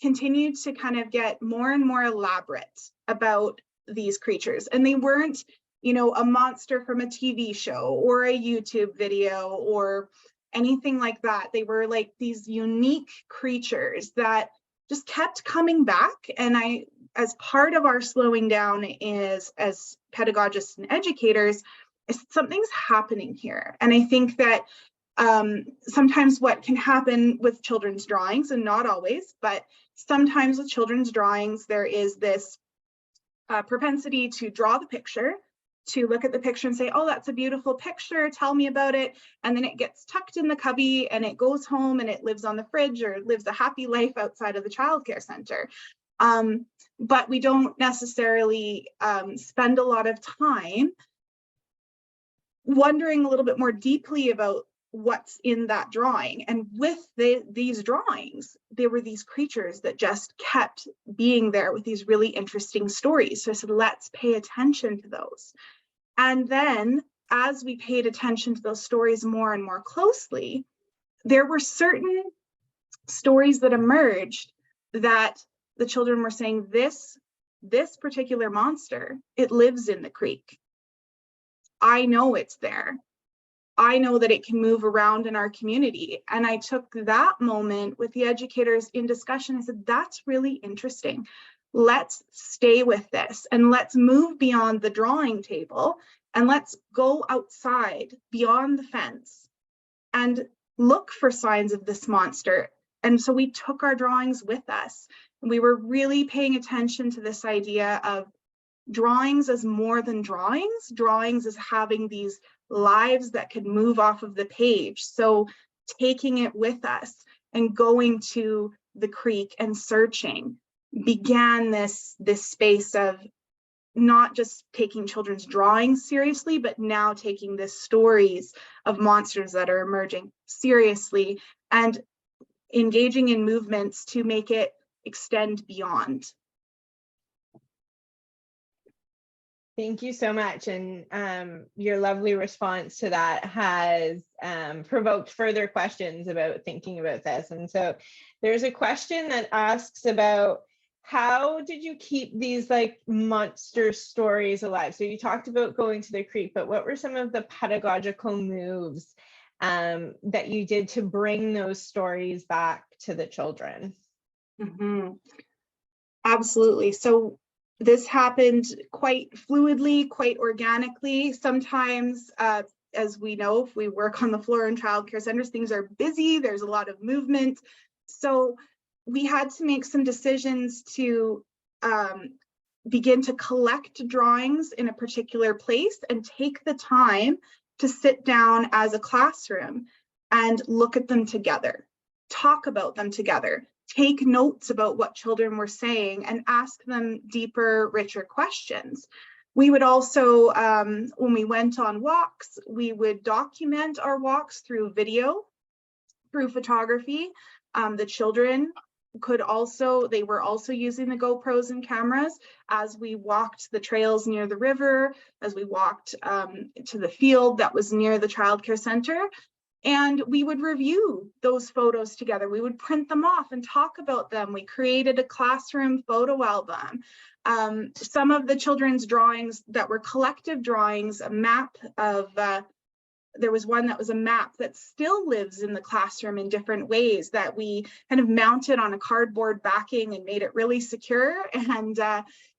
continued to kind of get more and more elaborate about these creatures. And they weren't, you know, a monster from a TV show or a YouTube video or anything like that. They were like these unique creatures that just kept coming back. And I, as part of our slowing down is as pedagogists and educators, something's happening here. And I think that sometimes what can happen with children's drawings, and not always, but sometimes with children's drawings, there is this propensity to draw the picture, to look at the picture and say, oh, that's a beautiful picture, tell me about it. And then it gets tucked in the cubby and it goes home and it lives on the fridge or lives a happy life outside of the childcare center. But we don't necessarily spend a lot of time wondering a little bit more deeply about what's in that drawing. And with these drawings, there were these creatures that just kept being there with these really interesting stories. So I said, let's pay attention to those. And then as we paid attention to those stories more and more closely, there were certain stories that emerged that the children were saying, this particular monster, it lives in the creek. I know it's there. I know that it can move around in our community. And I took that moment with the educators in discussion. I said, that's really interesting. Let's stay with this and let's move beyond the drawing table and let's go outside beyond the fence and look for signs of this monster. And so we took our drawings with us. We were really paying attention to this idea of drawings as more than drawings as having these lives that could move off of the page. So taking it with us and going to the creek and searching began this space of not just taking children's drawings seriously, but now taking the stories of monsters that are emerging seriously and engaging in movements to make it extend beyond. Thank you so much. And your lovely response to that has provoked further questions about thinking about this. And so there's a question that asks about, how did you keep these like monster stories alive? So you talked about going to the creek, but what were some of the pedagogical moves that you did to bring those stories back to the children? Mm-hmm. Absolutely. So this happened quite fluidly, quite organically. Sometimes, as we know, if we work on the floor in childcare centers, things are busy, there's a lot of movement. So we had to make some decisions to begin to collect drawings in a particular place and take the time to sit down as a classroom and look at them together, talk about them together, take notes about what children were saying and ask them deeper, richer questions. We would also, when we went on walks, we would document our walks through video, through photography. The children they were also using the GoPros and cameras as we walked the trails near the river, as we walked to the field that was near the childcare center. And we would review those photos together. We would print them off and talk about them. We created a classroom photo album. Some of the children's drawings that were collective drawings, a map of, there was one that was a map that still lives in the classroom in different ways, that we kind of mounted on a cardboard backing and made it really secure. And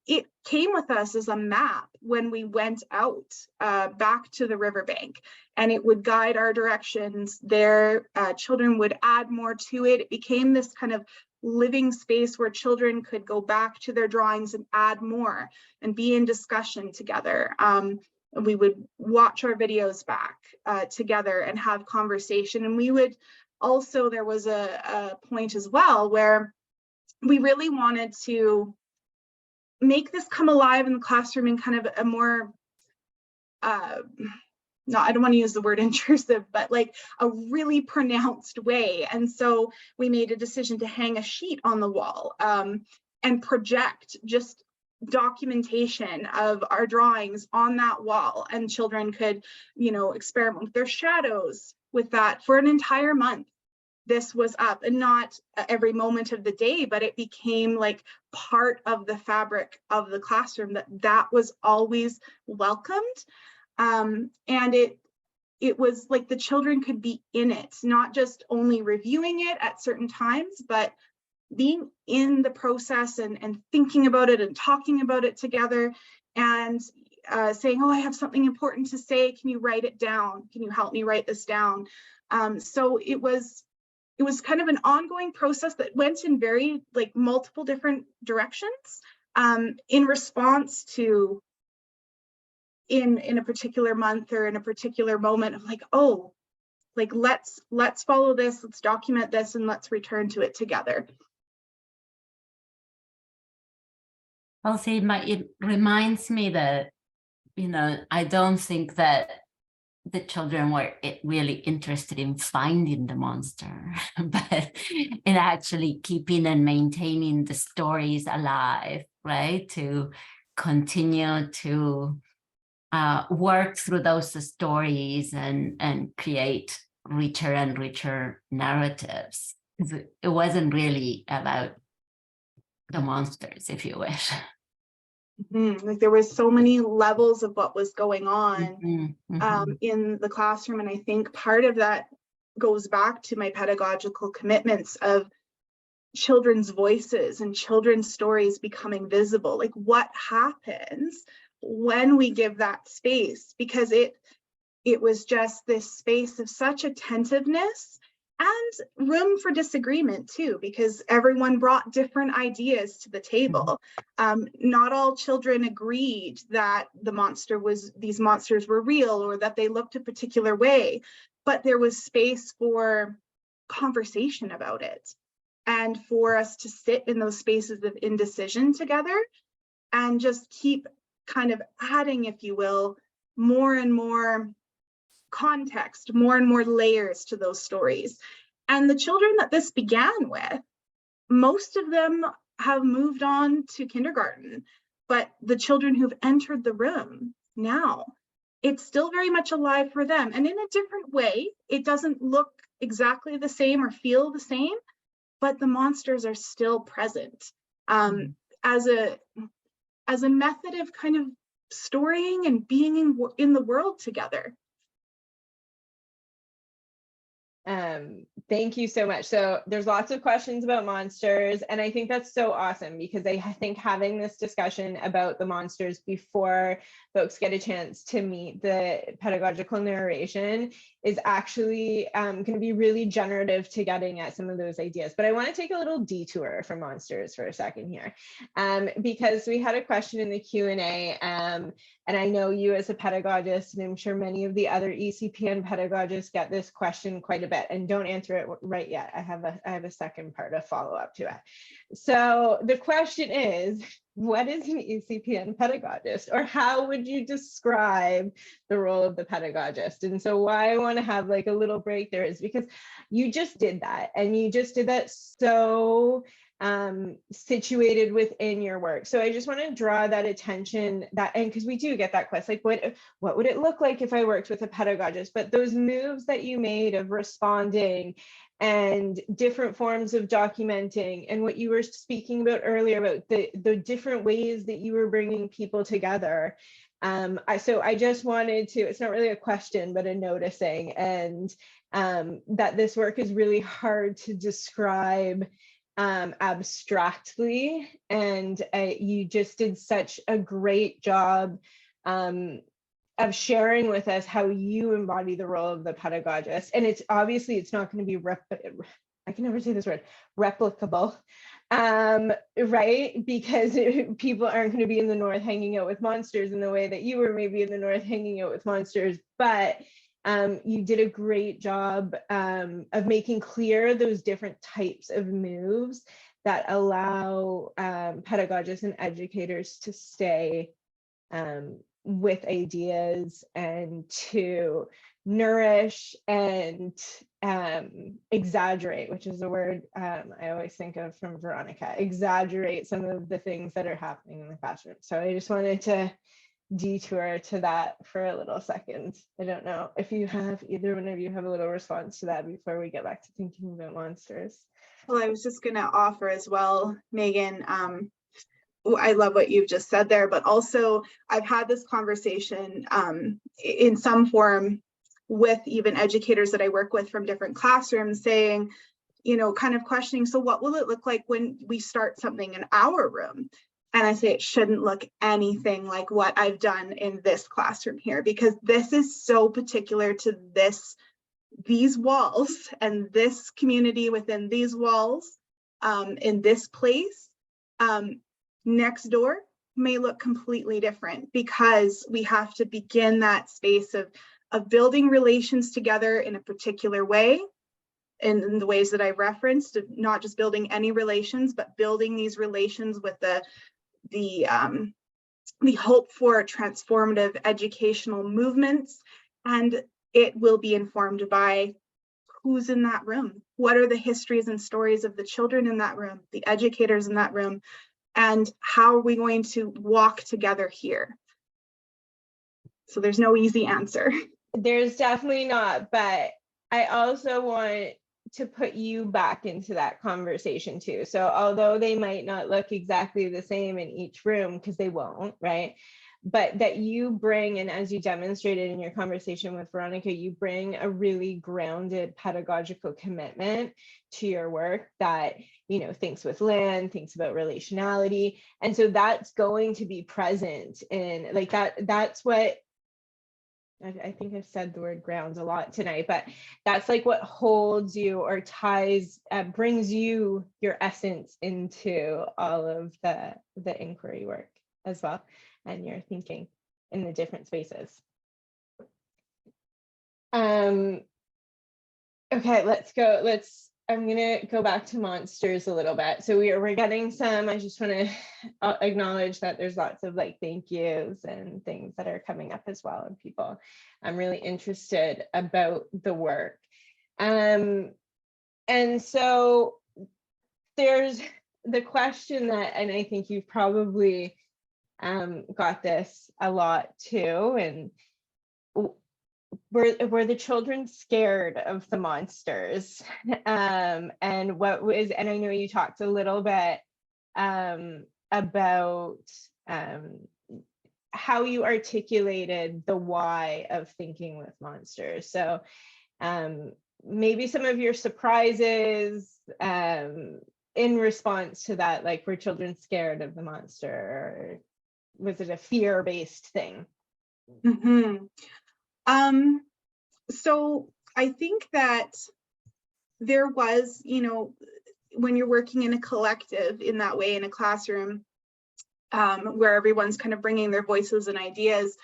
it came with us as a map when we went out back to the riverbank, and it would guide our directions there. Children would add more to it. It became this kind of living space where children could go back to their drawings and add more and be in discussion together. We would watch our videos back together and have conversation. And we would also, there was a point as well where we really wanted to make this come alive in the classroom in kind of a more, no, I don't want to use the word intrusive, but like a really pronounced way. And so we made a decision to hang a sheet on the wall and project just documentation of our drawings on that wall, and children could, you know, experiment with their shadows with that for an entire month. This was up, and not every moment of the day, but it became like part of the fabric of the classroom, that was always welcomed. And it was like the children could be in it, not just only reviewing it at certain times, but being in the process and thinking about it and talking about it together, and saying, oh, I have something important to say. Can you write it down? Can you help me write this down? So it was kind of an ongoing process that went in very like multiple different directions in response to in a particular month or in a particular moment of like, oh, like let's follow this, let's document this, and let's return to it together. Also, it reminds me that, you know, I don't think that the children were really interested in finding the monster, but in actually keeping and maintaining the stories alive, right? To continue to work through those stories and create richer and richer narratives. It wasn't really about the monsters, if you wish. Like there was so many levels of what was going on in the classroom. And I think part of that goes back to my pedagogical commitments of children's voices and children's stories becoming visible. Like what happens when we give that space? Because it was just this space of such attentiveness and room for disagreement too, because everyone brought different ideas to the table. Not all children agreed that these monsters were real, or that they looked a particular way, but there was space for conversation about it, and for us to sit in those spaces of indecision together and just keep kind of adding, if you will, more and more context, more and more layers to those stories. And the children that this began with, most of them have moved on to kindergarten, but the children who've entered the room now, it's still very much alive for them, and in a different way. It doesn't look exactly the same or feel the same, but the monsters are still present as a method of kind of storying and being in the world together. Thank you so much. So there's lots of questions about monsters, and I think that's so awesome, because I think having this discussion about the monsters before folks get a chance to meet the pedagogical narration is actually going to be really generative to getting at some of those ideas. But I want to take a little detour from monsters for a second here, because we had a question in the Q&A, and I know you as a pedagogist, and I'm sure many of the other ECPN pedagogists get this question quite a bit and don't answer it right yet. I have a second part of follow up to it. So the question is, what is an ECPN pedagogist, or how would you describe the role of the pedagogist? And so why I want to have like a little break there is because you just did that, and you just did that so situated within your work. So I just want to draw that attention, that, and because we do get that question, like what would it look like if I worked with a pedagogist? But those moves that you made of responding and different forms of documenting, and what you were speaking about earlier about the different ways that you were bringing people together. So I just wanted to, it's not really a question, but a noticing, and that this work is really hard to describe abstractly, and you just did such a great job of sharing with us how you embody the role of the pedagogist. And it's obviously, it's not going to be I can never say this word, replicable, right? Because people aren't going to be in the north hanging out with monsters in the way that you were maybe in the north hanging out with monsters, but you did a great job of making clear those different types of moves that allow pedagogists and educators to stay with ideas and to nourish and exaggerate, which is a word I always think of from Veronica, exaggerate some of the things that are happening in the classroom. So I just wanted to detour to that for a little second. I don't know if you have, either one of you have a little response to that before we get back to thinking about monsters. Well, I was just going to offer as well, Megan, I love what you've just said there, but also I've had this conversation in some form with even educators that I work with from different classrooms, saying, you know, kind of questioning, so what will it look like when we start something in our room? And I say it shouldn't look anything like what I've done in this classroom here, because this is so particular to these walls and this community within these walls, in this place. Next door may look completely different, because we have to begin that space of building relations together in a particular way, in the ways that I referenced, not just building any relations, but building these relations with the hope for transformative educational movements. And it will be informed by who's in that room. What are the histories and stories of the children in that room, the educators in that room, and how are we going to walk together here? So there's no easy answer. There's definitely not, but I also want to put you back into that conversation too. So although they might not look exactly the same in each room, because they won't, right? But that you bring, and as you demonstrated in your conversation with Veronica, you bring a really grounded pedagogical commitment to your work that, you know, thinks with land, thinks about relationality. And so that's going to be present in like that's what, I think I've said the word grounds a lot tonight, but that's like what holds you or ties, brings you your essence into all of the inquiry work as well, and your thinking in the different spaces. Okay, let's go. I'm gonna go back to monsters a little bit. So we're getting some, I just want to acknowledge that there's lots of like thank yous and things that are coming up as well, and people I'm really interested about the work. And so there's the question that, and I think you've probably got this a lot too, and were the children scared of the monsters? And what was, and I know you talked a little bit about how you articulated the why of thinking with monsters. So maybe some of your surprises in response to that, like were children scared of the monster, or was it a fear-based thing? Mm-hmm. So I think that there was, you know, when you're working in a collective in that way, in a classroom, where everyone's kind of bringing their voices and ideas,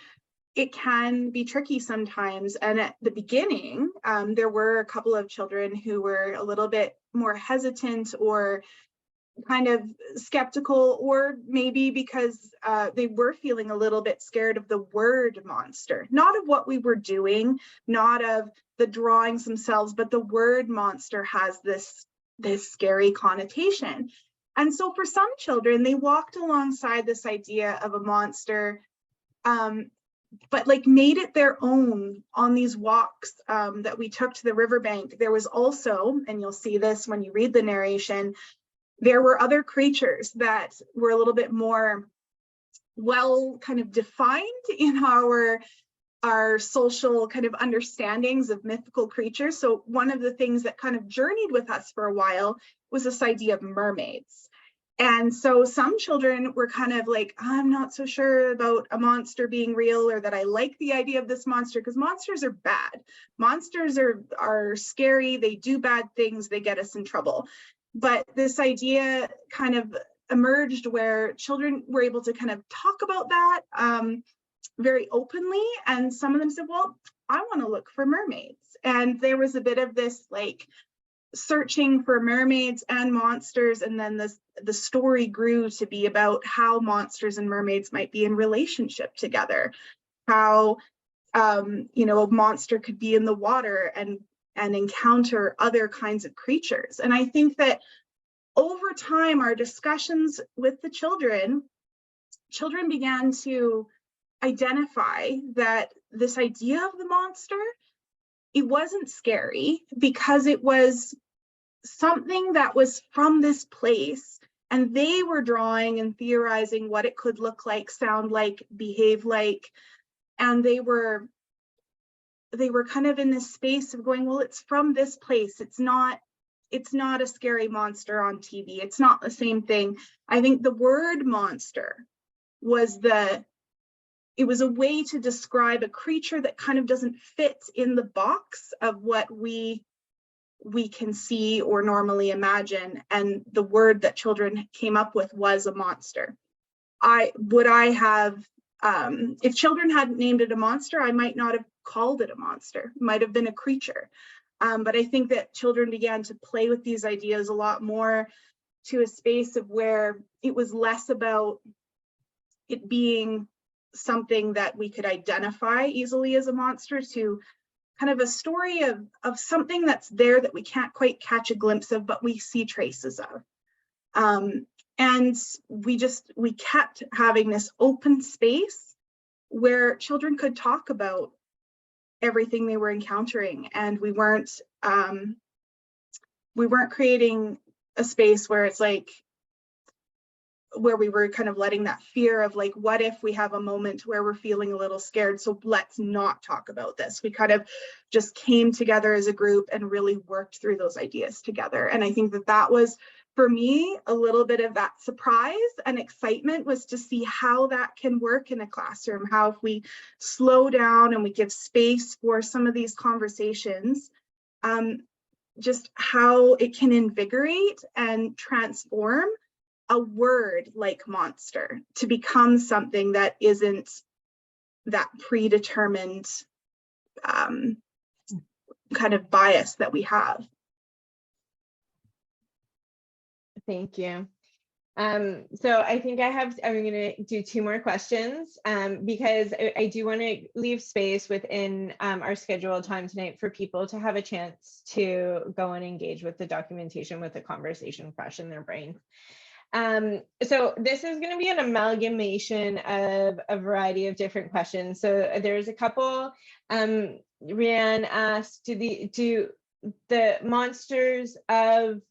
it can be tricky sometimes. And at the beginning, there were a couple of children who were a little bit more hesitant or kind of skeptical, or maybe because they were feeling a little bit scared of the word monster, not of what we were doing, not of the drawings themselves, but the word monster has this scary connotation. And so for some children, they walked alongside this idea of a monster, but like made it their own on these walks that we took to the riverbank. There was also, and you'll see this when you read the narration, there were other creatures that were a little bit more well kind of defined in our social kind of understandings of mythical creatures. So one of the things that kind of journeyed with us for a while was this idea of mermaids. And so some children were kind of like, I'm not so sure about a monster being real, or that I like the idea of this monster, because monsters are bad. Monsters are scary, they do bad things, they get us in trouble. But this idea kind of emerged where children were able to kind of talk about that very openly. And some of them said, well, I want to look for mermaids. And there was a bit of this like searching for mermaids and monsters. And then the story grew to be about how monsters and mermaids might be in relationship together. How, you know, a monster could be in the water and encounter other kinds of creatures. And I think that over time, our discussions with the children began to identify that this idea of the monster, it wasn't scary because it was something that was from this place, and they were drawing and theorizing what it could look like, sound like, behave like, and they were kind of in this space of going, well, it's from this place. It's not a scary monster on TV. It's not the same thing. I think the word monster was it was a way to describe a creature that kind of doesn't fit in the box of what we can see or normally imagine. And the word that children came up with was a monster. If children hadn't named it a monster, I might not have called it a monster. It might have been a creature. But I think that children began to play with these ideas a lot more, to a space of where it was less about it being something that we could identify easily as a monster, to kind of a story of something that's there that we can't quite catch a glimpse of, but we see traces of. And we kept having this open space where children could talk about everything they were encountering, and we weren't creating a space where it's like, where we were kind of letting that fear of like, what if we have a moment where we're feeling a little scared, so let's not talk about this. We kind of just came together as a group and really worked through those ideas together. And I think that was, for me, a little bit of that surprise and excitement, was to see how that can work in a classroom, how if we slow down and we give space for some of these conversations, just how it can invigorate and transform a word like monster to become something that isn't that predetermined kind of bias that we have. Thank you. So I think I'm going to do 2 more questions because I do want to leave space within our scheduled time tonight for people to have a chance to go and engage with the documentation with the conversation fresh in their brain. So this is going to be an amalgamation of a variety of different questions. So there's a couple. Rianne asked, do the monsters of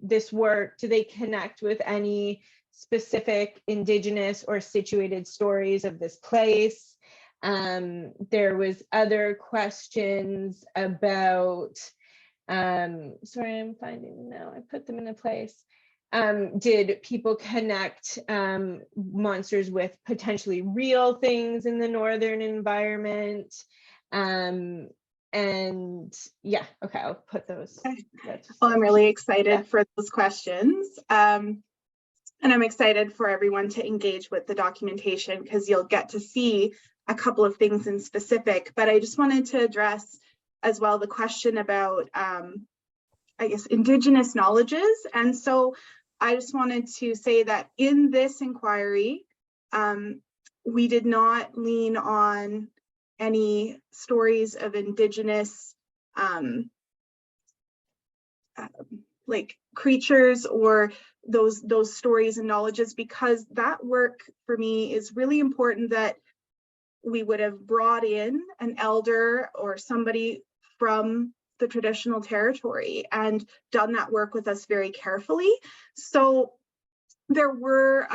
this work, do they connect with any specific Indigenous or situated stories of this place? There was other questions about, sorry, I'm finding them now, I put them in a place. Did people connect monsters with potentially real things in the northern environment? And yeah, okay, I'll put those. Well, I'm really excited for those questions. And I'm excited for everyone to engage with the documentation, because you'll get to see a couple of things in specific, but I just wanted to address as well the question about, I guess, Indigenous knowledges. And so I just wanted to say that in this inquiry, we did not lean on any stories of Indigenous like creatures or those stories and knowledges, because that work for me is really important, that we would have brought in an elder or somebody from the traditional territory and done that work with us very carefully. So there were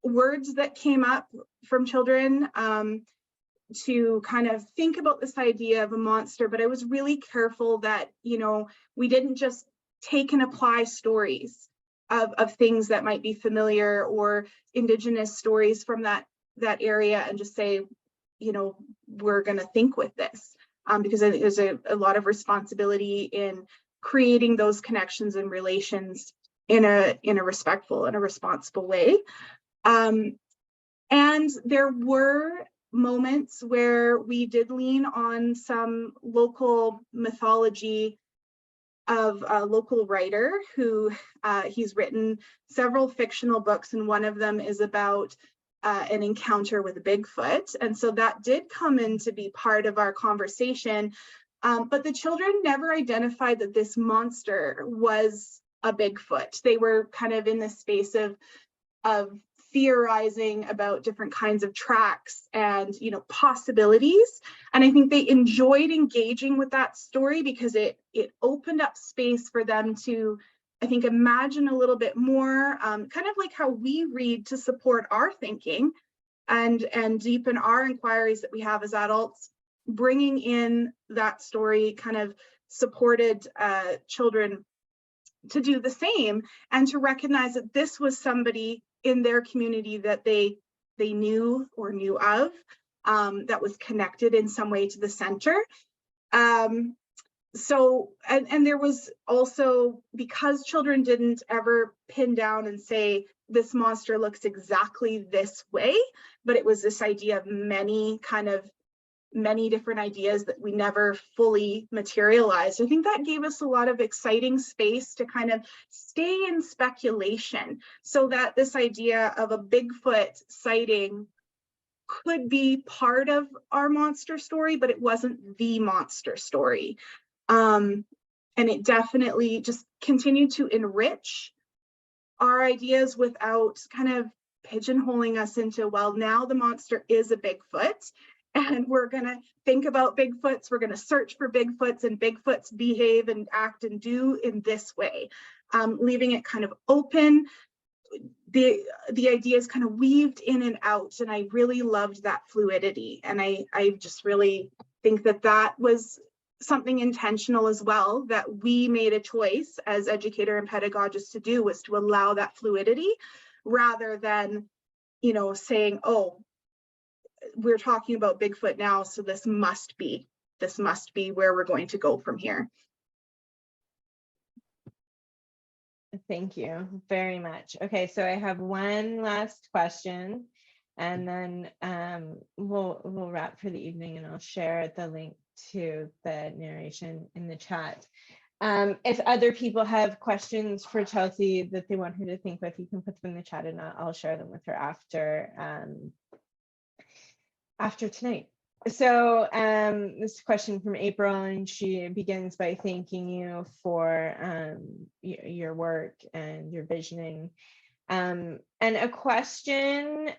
words that came up from children to kind of think about this idea of a monster, but I was really careful that, you know, we didn't just take and apply stories of things that might be familiar or Indigenous stories from that area and just say, you know, we're going to think with this, because I think there's a lot of responsibility in creating those connections and relations in a respectful and a responsible way. And there were moments where we did lean on some local mythology of a local writer who he's written several fictional books, and one of them is about an encounter with a Bigfoot. And so that did come in to be part of our conversation. But the children never identified that this monster was a Bigfoot. They were kind of in the space of theorizing about different kinds of tracks and, you know, possibilities. And I think they enjoyed engaging with that story because it opened up space for them to, I think, imagine a little bit more, kind of like how we read to support our thinking and deepen our inquiries that we have as adults. Bringing in that story kind of supported children to do the same and to recognize that this was somebody in their community that they knew or knew of, that was connected in some way to the center. So, and there was also, because children didn't ever pin down and say, this monster looks exactly this way, but it was this idea of many different ideas that we never fully materialized. I think that gave us a lot of exciting space to kind of stay in speculation, so that this idea of a Bigfoot sighting could be part of our monster story, but it wasn't the monster story. And it definitely just continued to enrich our ideas without kind of pigeonholing us into, well, now the monster is a Bigfoot, and we're going to think about Bigfoots, we're going to search for Bigfoots, and Bigfoots behave and act and do in this way. Leaving it kind of open, the ideas kind of weaved in and out, and I really loved that fluidity. And I just really think that was something intentional as well, that we made a choice as educator and pedagogist to do, was to allow that fluidity rather than, you know, saying, oh, we're talking about Bigfoot now, so this must be where we're going to go from here. Thank you very much. Okay, so I have one last question, and then we'll wrap for the evening, and I'll share the link to the narration in the chat. If other people have questions for Chelsea that they want her to think with, you can put them in the chat, and I'll share them with her after tonight. So this question from April, and she begins by thanking you for your work and your visioning. And a question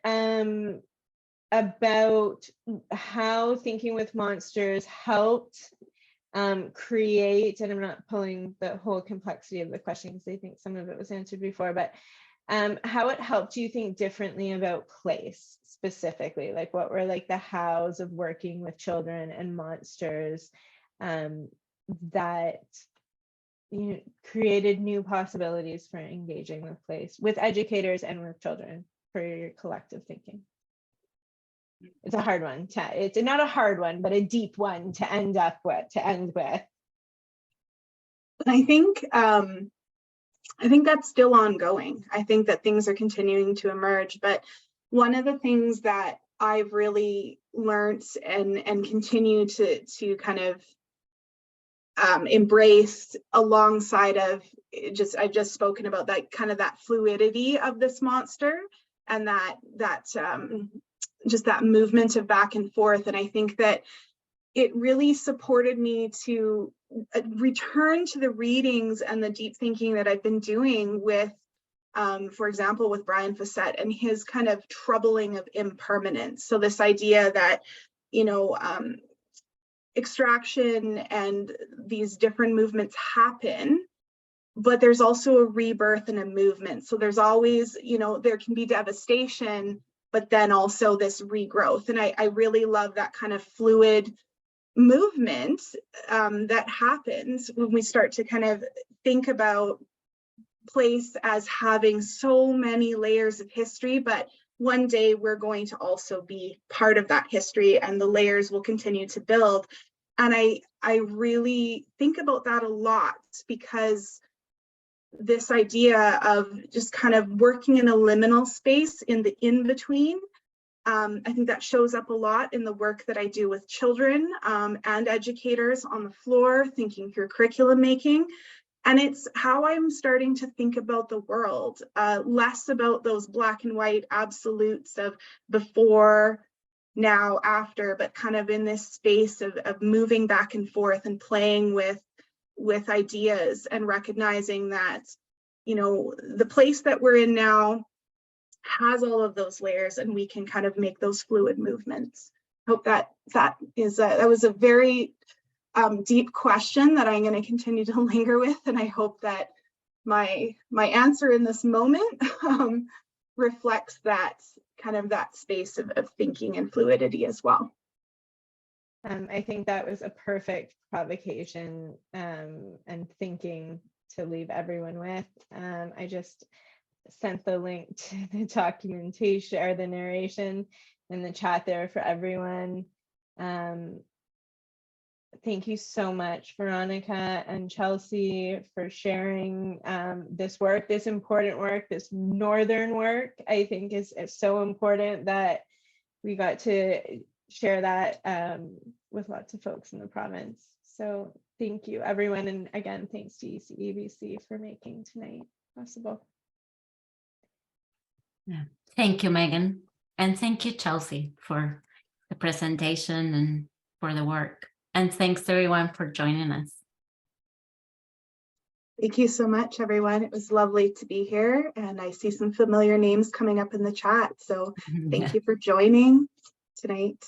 about how Thinking with Monsters helped create, and I'm not pulling the whole complexity of the question because I think some of it was answered before, but how it helped you think differently about place specifically, like what were like the hows of working with children and monsters that, you know, created new possibilities for engaging with place, with educators and with children, for your collective thinking. It's a hard one. It's not a hard one, but a deep one to end with. I think that's still ongoing. I think that things are continuing to emerge, but one of the things that I've really learned and continue to kind of embrace alongside of I've just spoken about that kind of that fluidity of this monster, and that just that movement of back and forth. And I think that it really supported me to return to the readings and the deep thinking that I've been doing with, for example, with Brian Facette and his kind of troubling of impermanence. So this idea that, you know, extraction and these different movements happen, but there's also a rebirth and a movement. So there's always, you know, there can be devastation, but then also this regrowth. And I really love that kind of fluid movement that happens when we start to kind of think about place as having so many layers of history, but one day we're going to also be part of that history, and the layers will continue to build. And I really think about that a lot, because this idea of just kind of working in a liminal space in the in-between, I think that shows up a lot in the work that I do with children and educators on the floor, thinking through curriculum making. And it's how I'm starting to think about the world, less about those black and white absolutes of before, now, after, but kind of in this space of moving back and forth and playing with ideas, and recognizing that, you know, the place that we're in now has all of those layers, and we can kind of make those fluid movements. Hope that was a very deep question that I'm going to continue to linger with, and I hope that my answer in this moment reflects that kind of that space of thinking and fluidity as well. I think that was a perfect provocation and thinking to leave everyone with. I just sent the link to the documentation or the narration in the chat there for everyone. Thank you so much, Veronica and Chelsea, for sharing this work, this important work, this Northern work. I think is so important that we got to share that with lots of folks in the province. So thank you, everyone. And again, thanks to ECEBC for making tonight possible. Yeah. Thank you, Megan. And thank you, Chelsea, for the presentation and for the work. And thanks everyone for joining us. Thank you so much, everyone. It was lovely to be here, and I see some familiar names coming up in the chat. So thank you for joining tonight.